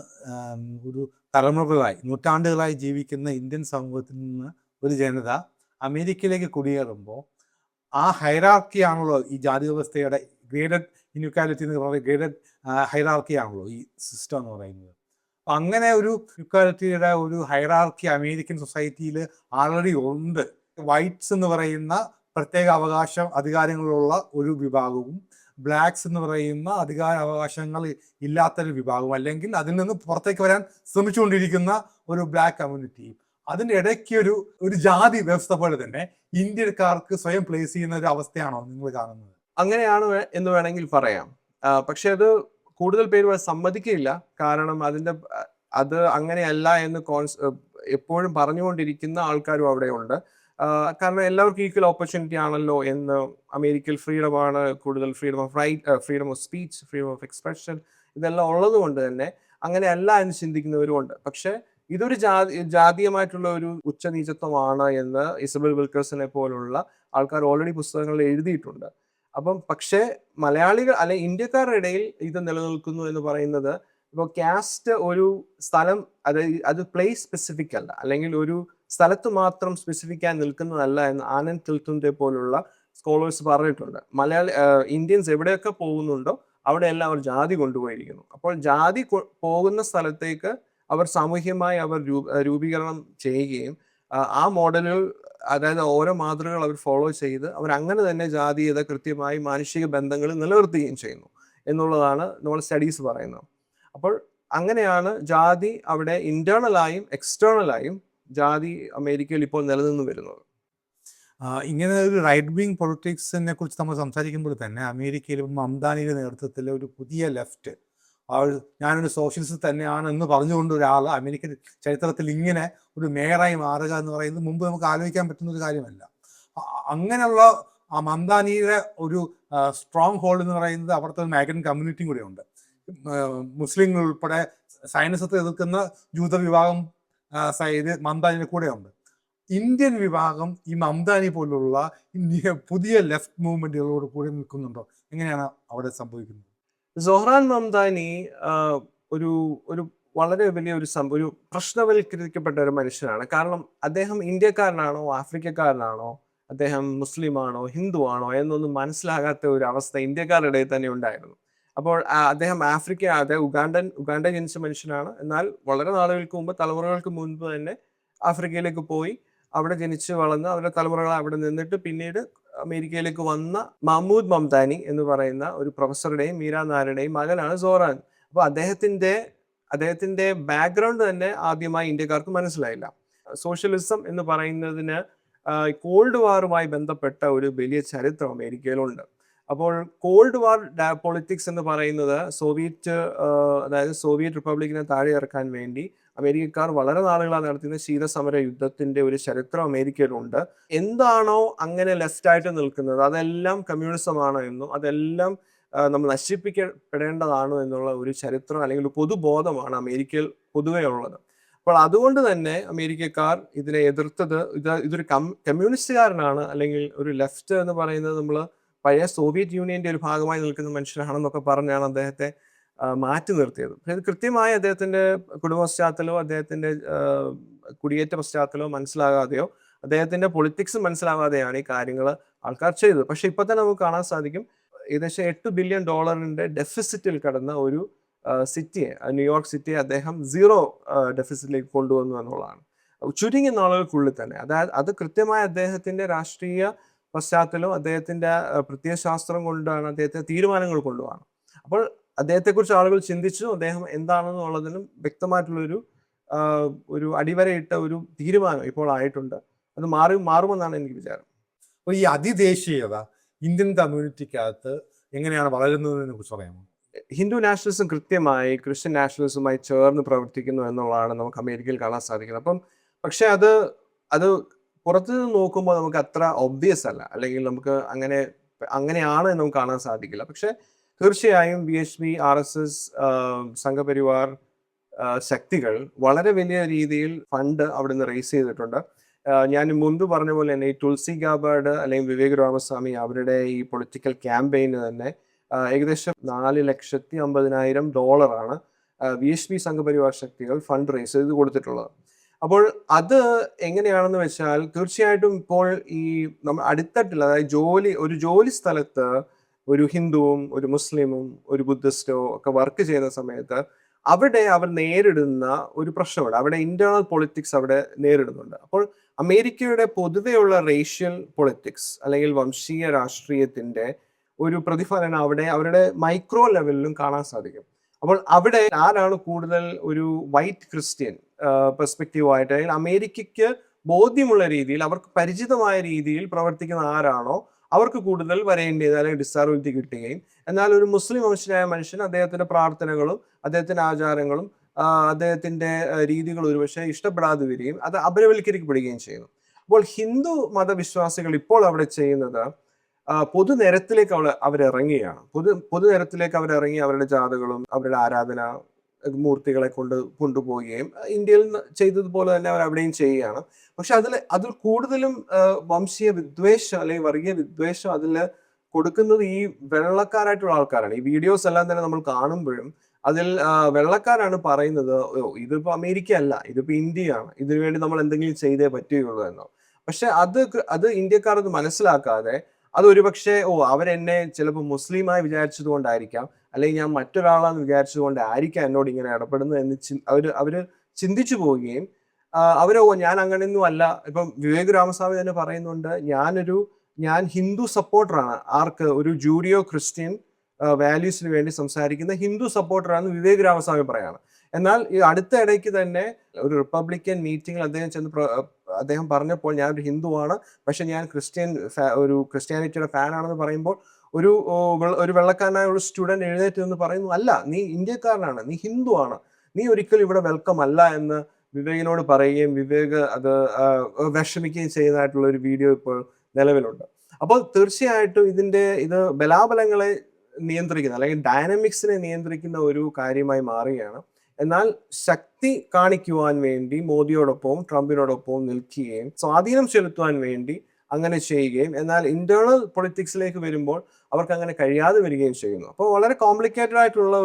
ഒരു തലമുറകളായി നൂറ്റാണ്ടുകളായി ജീവിക്കുന്ന ഇന്ത്യൻ സമൂഹത്തിൽ നിന്ന് ഒരു ജനത അമേരിക്കയിലേക്ക് കുടിയേറുമ്പോൾ ആ ഹൈറാർക്കി ആണല്ലോ ഈ ജാതി വ്യവസ്ഥയുടെ ഗ്രേഡഡ് ഇൻഇക്വാലിറ്റി എന്ന് പറയുന്നത്, ഗ്രേഡഡ് ഹൈറാർക്കി ആണല്ലോ ഈ സിസ്റ്റം എന്ന് പറയുന്നത്. അപ്പം അങ്ങനെ ഒരു ഇക്വാലിറ്റിയുടെ ഒരു ഹൈറാർക്കി അമേരിക്കൻ സൊസൈറ്റിയിൽ ആൾറെഡി ഉണ്ട്. വൈറ്റ്സ് എന്ന് പറയുന്ന പ്രത്യേക അധികാരങ്ങളുള്ള ഒരു വിഭാഗവും ബ്ലാക്സ് എന്ന് പറയുന്ന അവകാശങ്ങൾ ഇല്ലാത്തൊരു വിഭാഗവും, അല്ലെങ്കിൽ അതിൽ നിന്ന് പുറത്തേക്ക് വരാൻ ശ്രമിച്ചുകൊണ്ടിരിക്കുന്ന ഒരു ബ്ലാക്ക് കമ്മ്യൂണിറ്റിയും. അതിൻ്റെ ഇടയ്ക്ക് ഒരു ജാതി വ്യവസ്ഥ പോലെ തന്നെ ഇന്ത്യക്കാർക്ക് സ്വയം പ്ലേസ് ചെയ്യുന്ന ഒരു അവസ്ഥയാണോ നിങ്ങൾ കാണുന്നത്? അങ്ങനെയാണ് എന്ന് വേണമെങ്കിൽ പറയാം. പക്ഷെ അത് കൂടുതൽ പേര് സമ്മതിക്കില്ല. കാരണം അത് അങ്ങനെയല്ല എന്ന് എപ്പോഴും പറഞ്ഞുകൊണ്ടിരിക്കുന്ന ആൾക്കാരും അവിടെ ഉണ്ട്. കാരണം എല്ലാവർക്കും ഈക്വൽ ഓപ്പർച്യൂണിറ്റി ആണല്ലോ എന്ന്, അമേരിക്കയിൽ ഫ്രീഡമാണ് കൂടുതൽ, freedom of right, freedom of speech, freedom of expression, ഇതെല്ലാം ഉള്ളത് കൊണ്ട് തന്നെ അങ്ങനെയല്ല എന്ന് ചിന്തിക്കുന്നവരും ഉണ്ട്. പക്ഷെ ഇതൊരു ജാതീയമായിട്ടുള്ള ഒരു ഉച്ചനീചത്വമാണ് എന്ന് ഇസബൽ വിൽക്കർസനെ പോലുള്ള ആൾക്കാർ ഓൾറെഡി പുസ്തകങ്ങളിൽ എഴുതിയിട്ടുണ്ട്. പക്ഷേ മലയാളികൾ അല്ലെങ്കിൽ ഇന്ത്യക്കാരുടെ ഇടയിൽ ഇത് നിലനിൽക്കുന്നു എന്ന് പറയുന്നത് ഇപ്പോൾ കാസ്റ്റ് ഒരു സ്ഥലം, അത് പ്ലേസ് സ്പെസിഫിക് അല്ല, അല്ലെങ്കിൽ ഒരു സ്ഥലത്ത് മാത്രം സ്പെസിഫിക് ആയി നിൽക്കുന്നതല്ല എന്ന് ആനന്ദ് തിൽത്തുന്റെ പോലുള്ള സ്കോളേഴ്സ് പറഞ്ഞിട്ടുണ്ട്. ഇന്ത്യൻസ് എവിടെയൊക്കെ പോകുന്നുണ്ടോ അവിടെയെല്ലാം അവർ ജാതി കൊണ്ടുപോയിരിക്കുന്നു. അപ്പോൾ ജാതി പോകുന്ന സ്ഥലത്തേക്ക് അവർ സാമൂഹ്യമായി അവർ രൂപീകരണം ചെയ്യുകയും ആ മോഡലുകൾ, അതായത് ഓരോ മാതൃകകൾ അവർ ഫോളോ ചെയ്ത് അവർ അങ്ങനെ തന്നെ ജാതീയത കൃത്യമായി മാനുഷിക ബന്ധങ്ങൾ നിലനിർത്തുകയും ചെയ്യുന്നു എന്നുള്ളതാണ് നമ്മൾ സ്റ്റഡീസ് പറയുന്നത്. അപ്പോൾ അങ്ങനെയാണ് ജാതി അവിടെ ഇന്റേണലായും എക്സ്റ്റേണലായും ജാതി അമേരിക്കയിൽ ഇപ്പോൾ നിലനിന്ന് വരുന്നത്. ഇങ്ങനെ ഒരു റൈറ്റ് വിങ് പൊളിറ്റിക്സിനെ കുറിച്ച് നമ്മൾ സംസാരിക്കുമ്പോൾ തന്നെ അമേരിക്കയിൽ മംദാനിയുടെ നേതൃത്വത്തിൽ ഒരു പുതിയ ലെഫ്റ്റ്, ഞാനൊരു സോഷ്യലിസ്റ്റ് തന്നെയാണ് എന്ന് പറഞ്ഞുകൊണ്ട് ഒരാൾ അമേരിക്കൻ ചരിത്രത്തിൽ ഇങ്ങനെ ഒരു മേയറായി മാറുക എന്ന് പറയുന്നത് മുമ്പ് നമുക്ക് ആലോചിക്കാൻ പറ്റുന്ന ഒരു കാര്യമല്ല. അങ്ങനെയുള്ള ആ മംദാനിയുടെ ഒരു സ്ട്രോങ് ഹോൾഡ് എന്ന് പറയുന്നത് അവിടുത്തെ മൈഗ്രന്റ് കമ്മ്യൂണിറ്റിയും കൂടെ ഉണ്ട്. മുസ്ലിങ്ങൾ ഉൾപ്പെടെ സൈനിസത്തെ എതിർക്കുന്ന ജൂത വിഭാഗം മംദാനിയുടെ കൂടെ ഉണ്ട്. ഇന്ത്യൻ വിഭാഗം ഈ മംദാനി പോലുള്ള പുതിയ ലെഫ്റ്റ് മൂവ്മെന്റുകളോട് കൂടി നിൽക്കുന്നുണ്ടോ? എങ്ങനെയാണ് അവിടെ സംഭവിക്കുന്നത്? സൊഹ്റാൻ മംദാനി ഒരു ഒരു വളരെ വലിയ ഒരു പ്രശ്നവൽക്കരിക്കപ്പെട്ട ഒരു മനുഷ്യനാണ്. കാരണം അദ്ദേഹം ഇന്ത്യക്കാരനാണോ ആഫ്രിക്കക്കാരനാണോ, അദ്ദേഹം മുസ്ലിം ആണോ ഹിന്ദു ആണോ എന്നൊന്നും മനസ്സിലാകാത്ത ഒരു അവസ്ഥ ഇന്ത്യക്കാരുടെ ഇടയിൽ തന്നെ ഉണ്ടായിരുന്നു. അപ്പോൾ അദ്ദേഹം ഉഗാണ്ട ജനിച്ച മനുഷ്യനാണ്. എന്നാൽ വളരെ നാളുകൾക്ക് മുമ്പ്, തലമുറകൾക്ക് മുൻപ് തന്നെ ആഫ്രിക്കയിലേക്ക് പോയി അവിടെ ജനിച്ച് വളർന്ന് അവരുടെ തലമുറകൾ അവിടെ നിന്നിട്ട് പിന്നീട് അമേരിക്കയിലേക്ക് വന്ന മഹ്മൂദ് മംദാനി എന്ന് പറയുന്ന ഒരു പ്രൊഫസറുടെയും മീരാ നായരുടെയും മകനാണ് സൊഹ്റാൻ. അപ്പോൾ അദ്ദേഹത്തിന്റെ ബാക്ക്ഗ്രൗണ്ട് തന്നെ ആദ്യമായി ഇന്ത്യക്കാർക്ക് മനസ്സിലായില്ല. സോഷ്യലിസം എന്ന് പറയുന്നതിന് കോൾഡ് വാറുമായി ബന്ധപ്പെട്ട ഒരു വലിയ ചരിത്രം അമേരിക്കയിലുണ്ട്. അപ്പോൾ കോൾഡ് വാർ പൊളിറ്റിക്സ് എന്ന് പറയുന്നത് അതായത് സോവിയറ്റ് റിപ്പബ്ലിക്കിനെ താഴെ ഇറക്കാൻ വേണ്ടി അമേരിക്കക്കാർ വളരെ നാളുകളാണ് നടത്തുന്ന ശീതസമര യുദ്ധത്തിന്റെ ഒരു ചരിത്രം അമേരിക്കയിലുണ്ട്. എന്താണോ അങ്ങനെ ലെഫ്റ്റ് ആയിട്ട് നിൽക്കുന്നത് അതെല്ലാം കമ്മ്യൂണിസമാണോ എന്നും അതെല്ലാം നമ്മൾ നശിപ്പിക്കപ്പെടേണ്ടതാണോ എന്നുള്ള ഒരു ചരിത്രം അല്ലെങ്കിൽ ഒരു പൊതുബോധമാണ് അമേരിക്കയിൽ പൊതുവെ ഉള്ളത്. അപ്പോൾ അതുകൊണ്ട് തന്നെ അമേരിക്കക്കാർ ഇതിനെ എതിർത്തത് ഇതൊരു കമ്മ്യൂണിസ്റ്റുകാരനാണ്, അല്ലെങ്കിൽ ഒരു ലെഫ്റ്റ് എന്ന് പറയുന്നത് നമ്മൾ പഴയ സോവിയറ്റ് യൂണിയന്റെ ഒരു ഭാഗമായി നിൽക്കുന്ന മനുഷ്യനാണെന്നൊക്കെ പറഞ്ഞാണ് അദ്ദേഹത്തെ മാറ്റി നിർത്തിയത്. പക്ഷേ ഇത് കൃത്യമായി അദ്ദേഹത്തിന്റെ കുടുംബ പശ്ചാത്തലമോ അദ്ദേഹത്തിന്റെ കുടിയേറ്റ പശ്ചാത്തലമോ മനസ്സിലാകാതെയോ അദ്ദേഹത്തിന്റെ പൊളിറ്റിക്സ് മനസ്സിലാകാതെയാണ് ഈ കാര്യങ്ങൾ ആൾക്കാർ ചെയ്തത്. പക്ഷെ ഇപ്പൊ തന്നെ നമുക്ക് കാണാൻ സാധിക്കും, ഏകദേശം $8 ബില്യൺ ഡെഫിസിറ്റിൽ കടന്ന ഒരു സിറ്റിയെ, ന്യൂയോർക്ക് സിറ്റിയെ അദ്ദേഹം 0 ഡെഫിസിറ്റിലേക്ക് കൊണ്ടുവന്നു എന്നുള്ളതാണ് ചുരുങ്ങിയ നാളുകൾക്കുള്ളിൽ തന്നെ. അതായത് അത് കൃത്യമായ അദ്ദേഹത്തിന്റെ രാഷ്ട്രീയ പശ്ചാത്തലവും അദ്ദേഹത്തിന്റെ പ്രത്യയശാസ്ത്രം കൊണ്ടാണ്, അദ്ദേഹത്തിന്റെ തീരുമാനങ്ങൾ കൊണ്ടുമാണ്. അപ്പോൾ അദ്ദേഹത്തെക്കുറിച്ച് ആളുകൾ ചിന്തിച്ചു, അദ്ദേഹം എന്താണെന്നുള്ളതിനും വ്യക്തമായിട്ടുള്ളൊരു ഒരു അടിവരയിട്ട ഒരു തീരുമാനം ഇപ്പോൾ ആയിട്ടുണ്ട്. അത് മാറുമെന്നാണ് എനിക്ക് വിചാരം. അപ്പോൾ ഈ അതിദേശീയത ഇന്ത്യൻ കമ്മ്യൂണിറ്റിക്കകത്ത് എങ്ങനെയാണ് വളരുന്നതിനെ കുറിച്ച് പറയാമോ? ഹിന്ദു നാഷണലിസം കൃത്യമായി ക്രിസ്ത്യൻ നാഷണലിസവുമായി ചേർന്ന് പ്രവർത്തിക്കുന്നു എന്നുള്ളതാണ് നമുക്ക് അമേരിക്കയിൽ കാണാൻ സാധിക്കുന്നത്. പക്ഷെ അത് പുറത്തു നിന്ന് നോക്കുമ്പോൾ നമുക്ക് അത്ര ഒബ്വിയസ് അല്ല, അല്ലെങ്കിൽ നമുക്ക് അങ്ങനെയാണ് എന്ന് നമുക്ക് കാണാൻ സാധിക്കില്ല. പക്ഷെ തീർച്ചയായും VHP, RSS, സംഘപരിവാർ ശക്തികൾ വളരെ വലിയ രീതിയിൽ ഫണ്ട് അവിടെ നിന്ന് റേസ് ചെയ്തിട്ടുണ്ട്. ഞാൻ മുൻപ് പറഞ്ഞ പോലെ തന്നെ ഈ തുളസി ഗാബാർഡ് അല്ലെങ്കിൽ വിവേക് രാമസ്വാമി അവരുടെ ഈ പൊളിറ്റിക്കൽ ക്യാമ്പയിന് തന്നെ ഏകദേശം $4,50,000 VHP സംഘപരിവാർ ശക്തികൾ ഫണ്ട് റേസ് ചെയ്ത് കൊടുത്തിട്ടുള്ളത്. അപ്പോൾ അത് എങ്ങനെയാണെന്ന് വെച്ചാൽ, തീർച്ചയായിട്ടും ഇപ്പോൾ ഈ നമ്മൾ അടിത്തട്ടിൽ, അതായത് ഒരു ജോലി സ്ഥലത്ത് ഒരു ഹിന്ദുവും ഒരു മുസ്ലിമും ഒരു ബുദ്ധിസ്റ്റോ ഒക്കെ വർക്ക് ചെയ്യുന്ന സമയത്ത് അവിടെ അവർ നേരിടുന്ന ഒരു പ്രശ്നമുണ്ട്. അവിടെ ഇന്റേണൽ പൊളിറ്റിക്സ് അവിടെ നേരിടുന്നുണ്ട്. അപ്പോൾ അമേരിക്കയുടെ പൊതുവെയുള്ള റേഷ്യൽ പൊളിറ്റിക്സ് അല്ലെങ്കിൽ വംശീയ രാഷ്ട്രീയത്തിന്റെ ഒരു പ്രതിഫലനം അവിടെ അവരുടെ മൈക്രോ ലെവലിലും കാണാൻ സാധിക്കും. അപ്പോൾ അവിടെ ആരാണ് കൂടുതൽ ഒരു വൈറ്റ് ക്രിസ്ത്യൻ പെർസ്പെക്റ്റീവായിട്ട്, അല്ലെങ്കിൽ അമേരിക്കയ്ക്ക് ബോധ്യമുള്ള രീതിയിൽ അവർക്ക് പരിചിതമായ രീതിയിൽ പ്രവർത്തിക്കുന്ന ആരാണോ അവർക്ക് കൂടുതൽ വരേണ്ടത് അല്ലെങ്കിൽ ഡിസാർബിലിറ്റി കിട്ടുകയും, എന്നാൽ ഒരു മുസ്ലിം വംശജനായ മനുഷ്യൻ അദ്ദേഹത്തിന്റെ പ്രാർത്ഥനകളും അദ്ദേഹത്തിന്റെ ആചാരങ്ങളും അദ്ദേഹത്തിന്റെ രീതികൾ ഒരുപക്ഷെ ഇഷ്ടപ്പെടാതെ വരികയും അത് അപരവൽക്കരിക്കപ്പെടുകയും ചെയ്യുന്നു. അപ്പോൾ ഹിന്ദു മതവിശ്വാസികൾ ഇപ്പോൾ അവിടെ ചെയ്യുന്നത് പൊതുനിരത്തിലേക്ക് അവരിറങ്ങുകയാണ്. പൊതുനിരത്തിലേക്ക് അവരിറങ്ങി അവരുടെ ജാഥകളും അവരുടെ ആരാധന മൂർത്തികളെ കൊണ്ടുപോവുകയും ഇന്ത്യയിൽ ചെയ്തതുപോലെ തന്നെ അവർ അവിടെയും ചെയ്യുകയാണ്. പക്ഷെ അതിൽ കൂടുതലും വംശീയ വിദ്വേഷം അല്ലെങ്കിൽ വർഗീയ വിദ്വേഷം അതിൽ കൊടുക്കുന്നത് ഈ വെള്ളക്കാരായിട്ടുള്ള ആൾക്കാരാണ്. ഈ വീഡിയോസ് എല്ലാം തന്നെ നമ്മൾ കാണുമ്പോഴും അതിൽ വെള്ളക്കാരാണ് പറയുന്നത്, "ഓ, ഇതിപ്പോ അമേരിക്ക അല്ല, ഇതിപ്പോ ഇന്ത്യയാണ്. ഇതിനു വേണ്ടി നമ്മൾ എന്തെങ്കിലും ചെയ്തേ പറ്റുകയുള്ളൂ" എന്നോ. പക്ഷെ അത് ഇന്ത്യക്കാർ അത് മനസ്സിലാക്കാതെ അത് ഒരുപക്ഷെ അവരെന്നെ ചിലപ്പോൾ മുസ്ലിമായി വിചാരിച്ചത് കൊണ്ടായിരിക്കാം, അല്ലെങ്കിൽ ഞാൻ മറ്റൊരാളാന്ന് വിചാരിച്ചത് കൊണ്ടായിരിക്കാം എന്നോട് ഇങ്ങനെ ഇടപെടുന്നത് എന്ന് അവര് ചിന്തിച്ചു പോവുകയും ഞാൻ അങ്ങനെയൊന്നും അല്ല. ഇപ്പം വിവേക് രാമസ്വാമി തന്നെ പറയുന്നുണ്ട്, ഞാൻ ഹിന്ദു സപ്പോർട്ടറാണ്. ആർക്ക്? ഒരു ജൂഡിയോ ക്രിസ്ത്യൻ വാല്യൂസിന് വേണ്ടി സംസാരിക്കുന്ന ഹിന്ദു സപ്പോർട്ടറാണെന്ന് വിവേക് രാമസ്വാമി പറയാണ്. എന്നാൽ ഈ അടുത്ത ഇടയ്ക്ക് തന്നെ ഒരു റിപ്പബ്ലിക്കൻ മീറ്റിംഗിൽ അദ്ദേഹം പറഞ്ഞപ്പോൾ, ഞാൻ ഒരു ഹിന്ദുവാണ്, പക്ഷെ ഞാൻ ഒരു ക്രിസ്ത്യാനിറ്റിയുടെ ഫാനാണെന്ന് പറയുമ്പോൾ ഒരു വെള്ളക്കാരനായ ഒരു സ്റ്റുഡന്റ് എഴുന്നേറ്റ് എന്ന് പറയുന്നു, അല്ല, നീ ഇന്ത്യക്കാരനാണ്, നീ ഹിന്ദുവാണ്, നീ ഒരിക്കലും ഇവിടെ വെൽക്കം അല്ല എന്ന് വിവേകിനോട് പറയുകയും വിവേക് അത് വിഷമിക്കുകയും ചെയ്യുന്നതായിട്ടുള്ള ഒരു വീഡിയോ ഇപ്പോൾ നിലവിലുണ്ട്. അപ്പോൾ തീർച്ചയായിട്ടും ഇത് ബലാബലങ്ങളെ നിയന്ത്രിക്കുന്ന, അല്ലെങ്കിൽ ഡൈനാമിക്സിനെ നിയന്ത്രിക്കുന്ന ഒരു കാര്യമായി മാറുകയാണ്. എന്നാൽ ശക്തി കാണിക്കുവാൻ വേണ്ടി മോദിയോടൊപ്പവും ട്രംപിനോടൊപ്പവും നിൽക്കുകയും സ്വാധീനം ചെലുത്തുവാൻ വേണ്ടി അങ്ങനെ ചെയ്യുകയും, എന്നാൽ ഇന്റേണൽ പൊളിറ്റിക്സിലേക്ക് വരുമ്പോൾ അവർക്ക് അങ്ങനെ കഴിയാതെ വരികയും ചെയ്യുന്നു. അപ്പോൾ വളരെ കോംപ്ലിക്കേറ്റഡ് ആയിട്ടുള്ള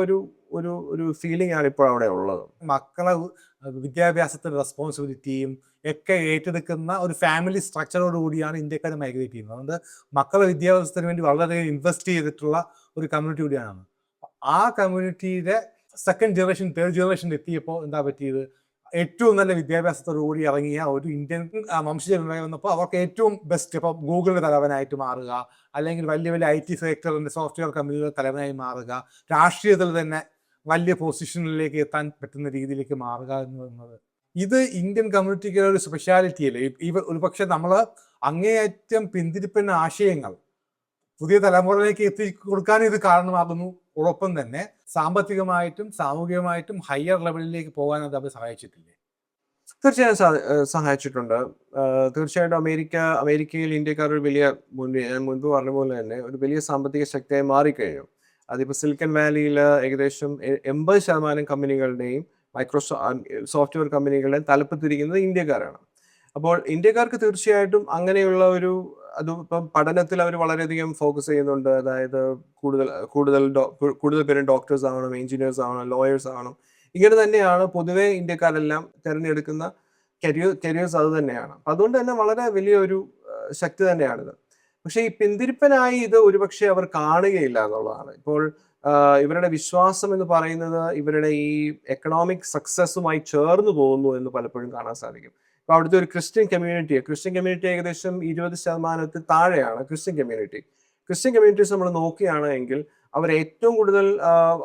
ഒരു ഫീലിംഗ് ആണ് ഇപ്പോൾ അവിടെ ഉള്ളത്. മക്കളെ വിദ്യാഭ്യാസത്തിന്റെ റെസ്പോൺസിബിലിറ്റിയും ഒക്കെ ഏറ്റെടുക്കുന്ന ഒരു ഫാമിലി സ്ട്രക്ചറോട് കൂടിയാണ് ഇന്ത്യക്കാർ മൈഗ്രേറ്റ് ചെയ്യുന്നത്. അതുകൊണ്ട് മക്കളെ വിദ്യാഭ്യാസത്തിന് വേണ്ടി വളരെയധികം ഇൻവെസ്റ്റ് ചെയ്തിട്ടുള്ള ഒരു കമ്മ്യൂണിറ്റി കൂടിയാണ്. ആ കമ്മ്യൂണിറ്റിയുടെ സെക്കൻഡ് ജനറേഷൻ, തേർഡ് ജനറേഷൻ എത്തിയപ്പോൾ എന്താ പറ്റിയത്? ഏറ്റവും നല്ല വിദ്യാഭ്യാസത്തോടു കൂടി ഇറങ്ങിയ ഒരു ഇന്ത്യൻ വംശജനുണ്ടായി വന്നപ്പോൾ അവർക്ക് ഏറ്റവും ബെസ്റ്റ്, ഇപ്പോൾ ഗൂഗിളിന്റെ തലവനായിട്ട് മാറുക, അല്ലെങ്കിൽ വലിയ വലിയ IT സെക്ടറിന്റെ സോഫ്റ്റ്വെയർ കമ്പനികളുടെ തലവനായി മാറുക, രാഷ്ട്രീയത്തിൽ തന്നെ വലിയ പൊസിഷനിലേക്ക് എത്താൻ പറ്റുന്ന രീതിയിലേക്ക് മാറുക എന്ന് പറയുന്നത്, ഇത് ഇന്ത്യൻ കമ്മ്യൂണിറ്റിക്ക് ഒരു സ്പെഷ്യാലിറ്റി അല്ലേ? ഒരുപക്ഷെ നമ്മൾ അങ്ങേയറ്റം പിന്തിരിപ്പുന്ന ആശയങ്ങൾ പുതിയ തലമുറയിലേക്ക് എത്തിക്കൊടുക്കാൻ ഇത് കാരണമാകുന്നു. ഒപ്പം തന്നെ സാമ്പത്തികമായിട്ടും സാമൂഹികമായിട്ടും ഹയർ ലെവലിലേക്ക് പോകാൻ അത് അവരെ സഹായിച്ചിട്ടില്ലേ? തീർച്ചയായും സഹായിച്ചിട്ടുണ്ട്. തീർച്ചയായിട്ടും അമേരിക്കയിൽ ഇന്ത്യക്കാർ ഒരു വലിയ, ഞാൻ മുൻപ് പറഞ്ഞ പോലെ തന്നെ ഒരു വലിയ സാമ്പത്തിക ശക്തിയായി മാറിക്കഴിഞ്ഞു. അതിപ്പോൾ സിലിക്കൺ വാലിയിൽ ഏകദേശം 80% കമ്പനികളുടെയും സോഫ്റ്റ്വെയർ കമ്പനികളുടെയും തലപ്പത്തിരിക്കുന്നത് ഇന്ത്യക്കാരാണ്. അപ്പോൾ ഇന്ത്യക്കാർക്ക് തീർച്ചയായിട്ടും അങ്ങനെയുള്ള അതിപ്പം പഠനത്തിൽ അവർ വളരെയധികം ഫോക്കസ് ചെയ്യുന്നുണ്ട്. അതായത് കൂടുതൽ പേരും ഡോക്ടേഴ്സ് ആവണം, എഞ്ചിനീയേഴ്സ് ആവണം, ലോയേഴ്സ് ആവണം. ഇങ്ങനെ തന്നെയാണ് പൊതുവെ ഇന്ത്യക്കാരെല്ലാം തിരഞ്ഞെടുക്കുന്ന കരിയേഴ്സ് അത് തന്നെയാണ്. അതുകൊണ്ട് തന്നെ വളരെ വലിയൊരു ശക്തി തന്നെയാണിത്. പക്ഷെ ഈ പിന്തിരിപ്പനായി ഇത് ഒരുപക്ഷെ അവർ കാണുകയില്ല എന്നുള്ളതാണ്. ഇപ്പോൾ ഇവരുടെ വിശ്വാസം എന്ന് പറയുന്നത് ഇവരുടെ ഈ എക്കണോമിക് സക്സസുമായി ചേർന്ന് പോകുന്നു എന്ന് പലപ്പോഴും കാണാൻ സാധിക്കും. ഇപ്പൊ അവിടുത്തെ ഒരു ക്രിസ്ത്യൻ കമ്മ്യൂണിറ്റി ഏകദേശം 20% താഴെയാണ് ക്രിസ്ത്യൻ കമ്മ്യൂണിറ്റീസ് നമ്മൾ നോക്കുകയാണെങ്കിൽ അവർ ഏറ്റവും കൂടുതൽ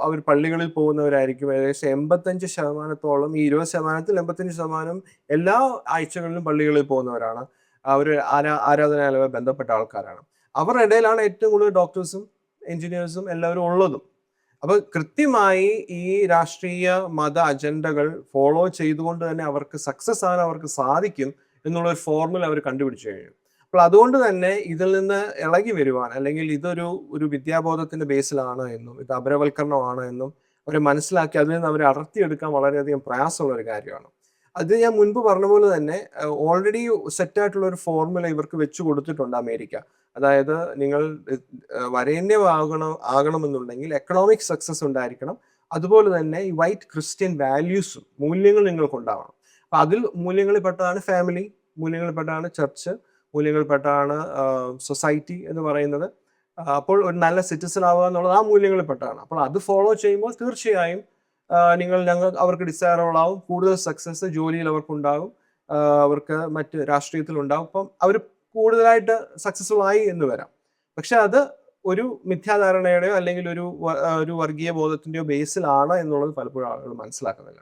അവർ പള്ളികളിൽ പോകുന്നവരായിരിക്കും. ഏകദേശം 85%-ഓളം, ഈ 20%-ൽ 85% എല്ലാ ആഴ്ചകളിലും പള്ളികളിൽ പോകുന്നവരാണ്. അവർ ആരാധനാലയവുമായി ബന്ധപ്പെട്ട ആൾക്കാരാണ്. അവരുടെ ഇടയിലാണ് ഏറ്റവും കൂടുതൽ ഡോക്ടേഴ്സും എഞ്ചിനീയേഴ്സും എല്ലാവരും ഉള്ളതും. അപ്പൊ കൃത്യമായി ഈ രാഷ്ട്രീയ മത അജണ്ടകൾ ഫോളോ ചെയ്തുകൊണ്ട് തന്നെ അവർക്ക് സക്സസ് ആകാൻ അവർക്ക് സാധിക്കും എന്നുള്ള ഒരു ഫോർമുല അവർ കണ്ടുപിടിച്ചു കഴിഞ്ഞു. അപ്പോൾ അതുകൊണ്ട് തന്നെ ഇതിൽ നിന്ന് ഇളകി വരുവാൻ, അല്ലെങ്കിൽ ഒരു വിദ്യാബോധത്തിന്റെ ബേസിലാണ് എന്നും ഇത് അപരവൽക്കരണമാണ് എന്നും അവർ മനസ്സിലാക്കി അതിൽ നിന്ന് അവരെ അടർത്തിയെടുക്കാൻ വളരെയധികം പ്രയാസമുള്ള ഒരു കാര്യമാണ്. അത് ഞാൻ മുൻപ് പറഞ്ഞ പോലെ തന്നെ ഓൾറെഡി സെറ്റായിട്ടുള്ള ഒരു ഫോർമുല ഇവർക്ക് വെച്ചു കൊടുത്തിട്ടുണ്ട് അമേരിക്ക. അതായത് നിങ്ങൾ ആകണമെന്നുണ്ടെങ്കിൽ എക്കണോമിക് സക്സസ് ഉണ്ടായിരിക്കണം, അതുപോലെ തന്നെ ഈ വൈറ്റ് ക്രിസ്ത്യൻ വാല്യൂസും മൂല്യങ്ങൾ നിങ്ങൾക്കുണ്ടാവണം. അപ്പൊ അതിൽ മൂല്യങ്ങളിൽ പെട്ടതാണ് ഫാമിലി, മൂല്യങ്ങളിൽ പെട്ടതാണ് ചർച്ച്, മൂല്യങ്ങളിൽ പെട്ടതാണ് സൊസൈറ്റി എന്ന് പറയുന്നത്. അപ്പോൾ ഒരു നല്ല സിറ്റിസൺ ആവുക എന്നുള്ളത് ആ മൂല്യങ്ങളിൽ പെട്ടതാണ്. അപ്പോൾ അത് ഫോളോ ചെയ്യുമ്പോൾ തീർച്ചയായും അവർക്ക് ഡിസൈറബിൾ ആവും, കൂടുതൽ സക്സസ് ജോലിയിൽ അവർക്കുണ്ടാകും, അവർക്ക് മറ്റ് രാഷ്ട്രീയത്തിൽ ഉണ്ടാകും. അപ്പം അവർ കൂടുതലായിട്ട് സക്സസ്ഫുൾ ആയി എന്ന് വരാം. പക്ഷെ അത് ഒരു മിഥ്യാധാരണയുടെയോ അല്ലെങ്കിൽ ഒരു വർഗീയ ബോധത്തിന്റെയോ ബേസിലാണ് എന്നുള്ളത് പലപ്പോഴും ആളുകൾ മനസ്സിലാക്കുന്നില്ല.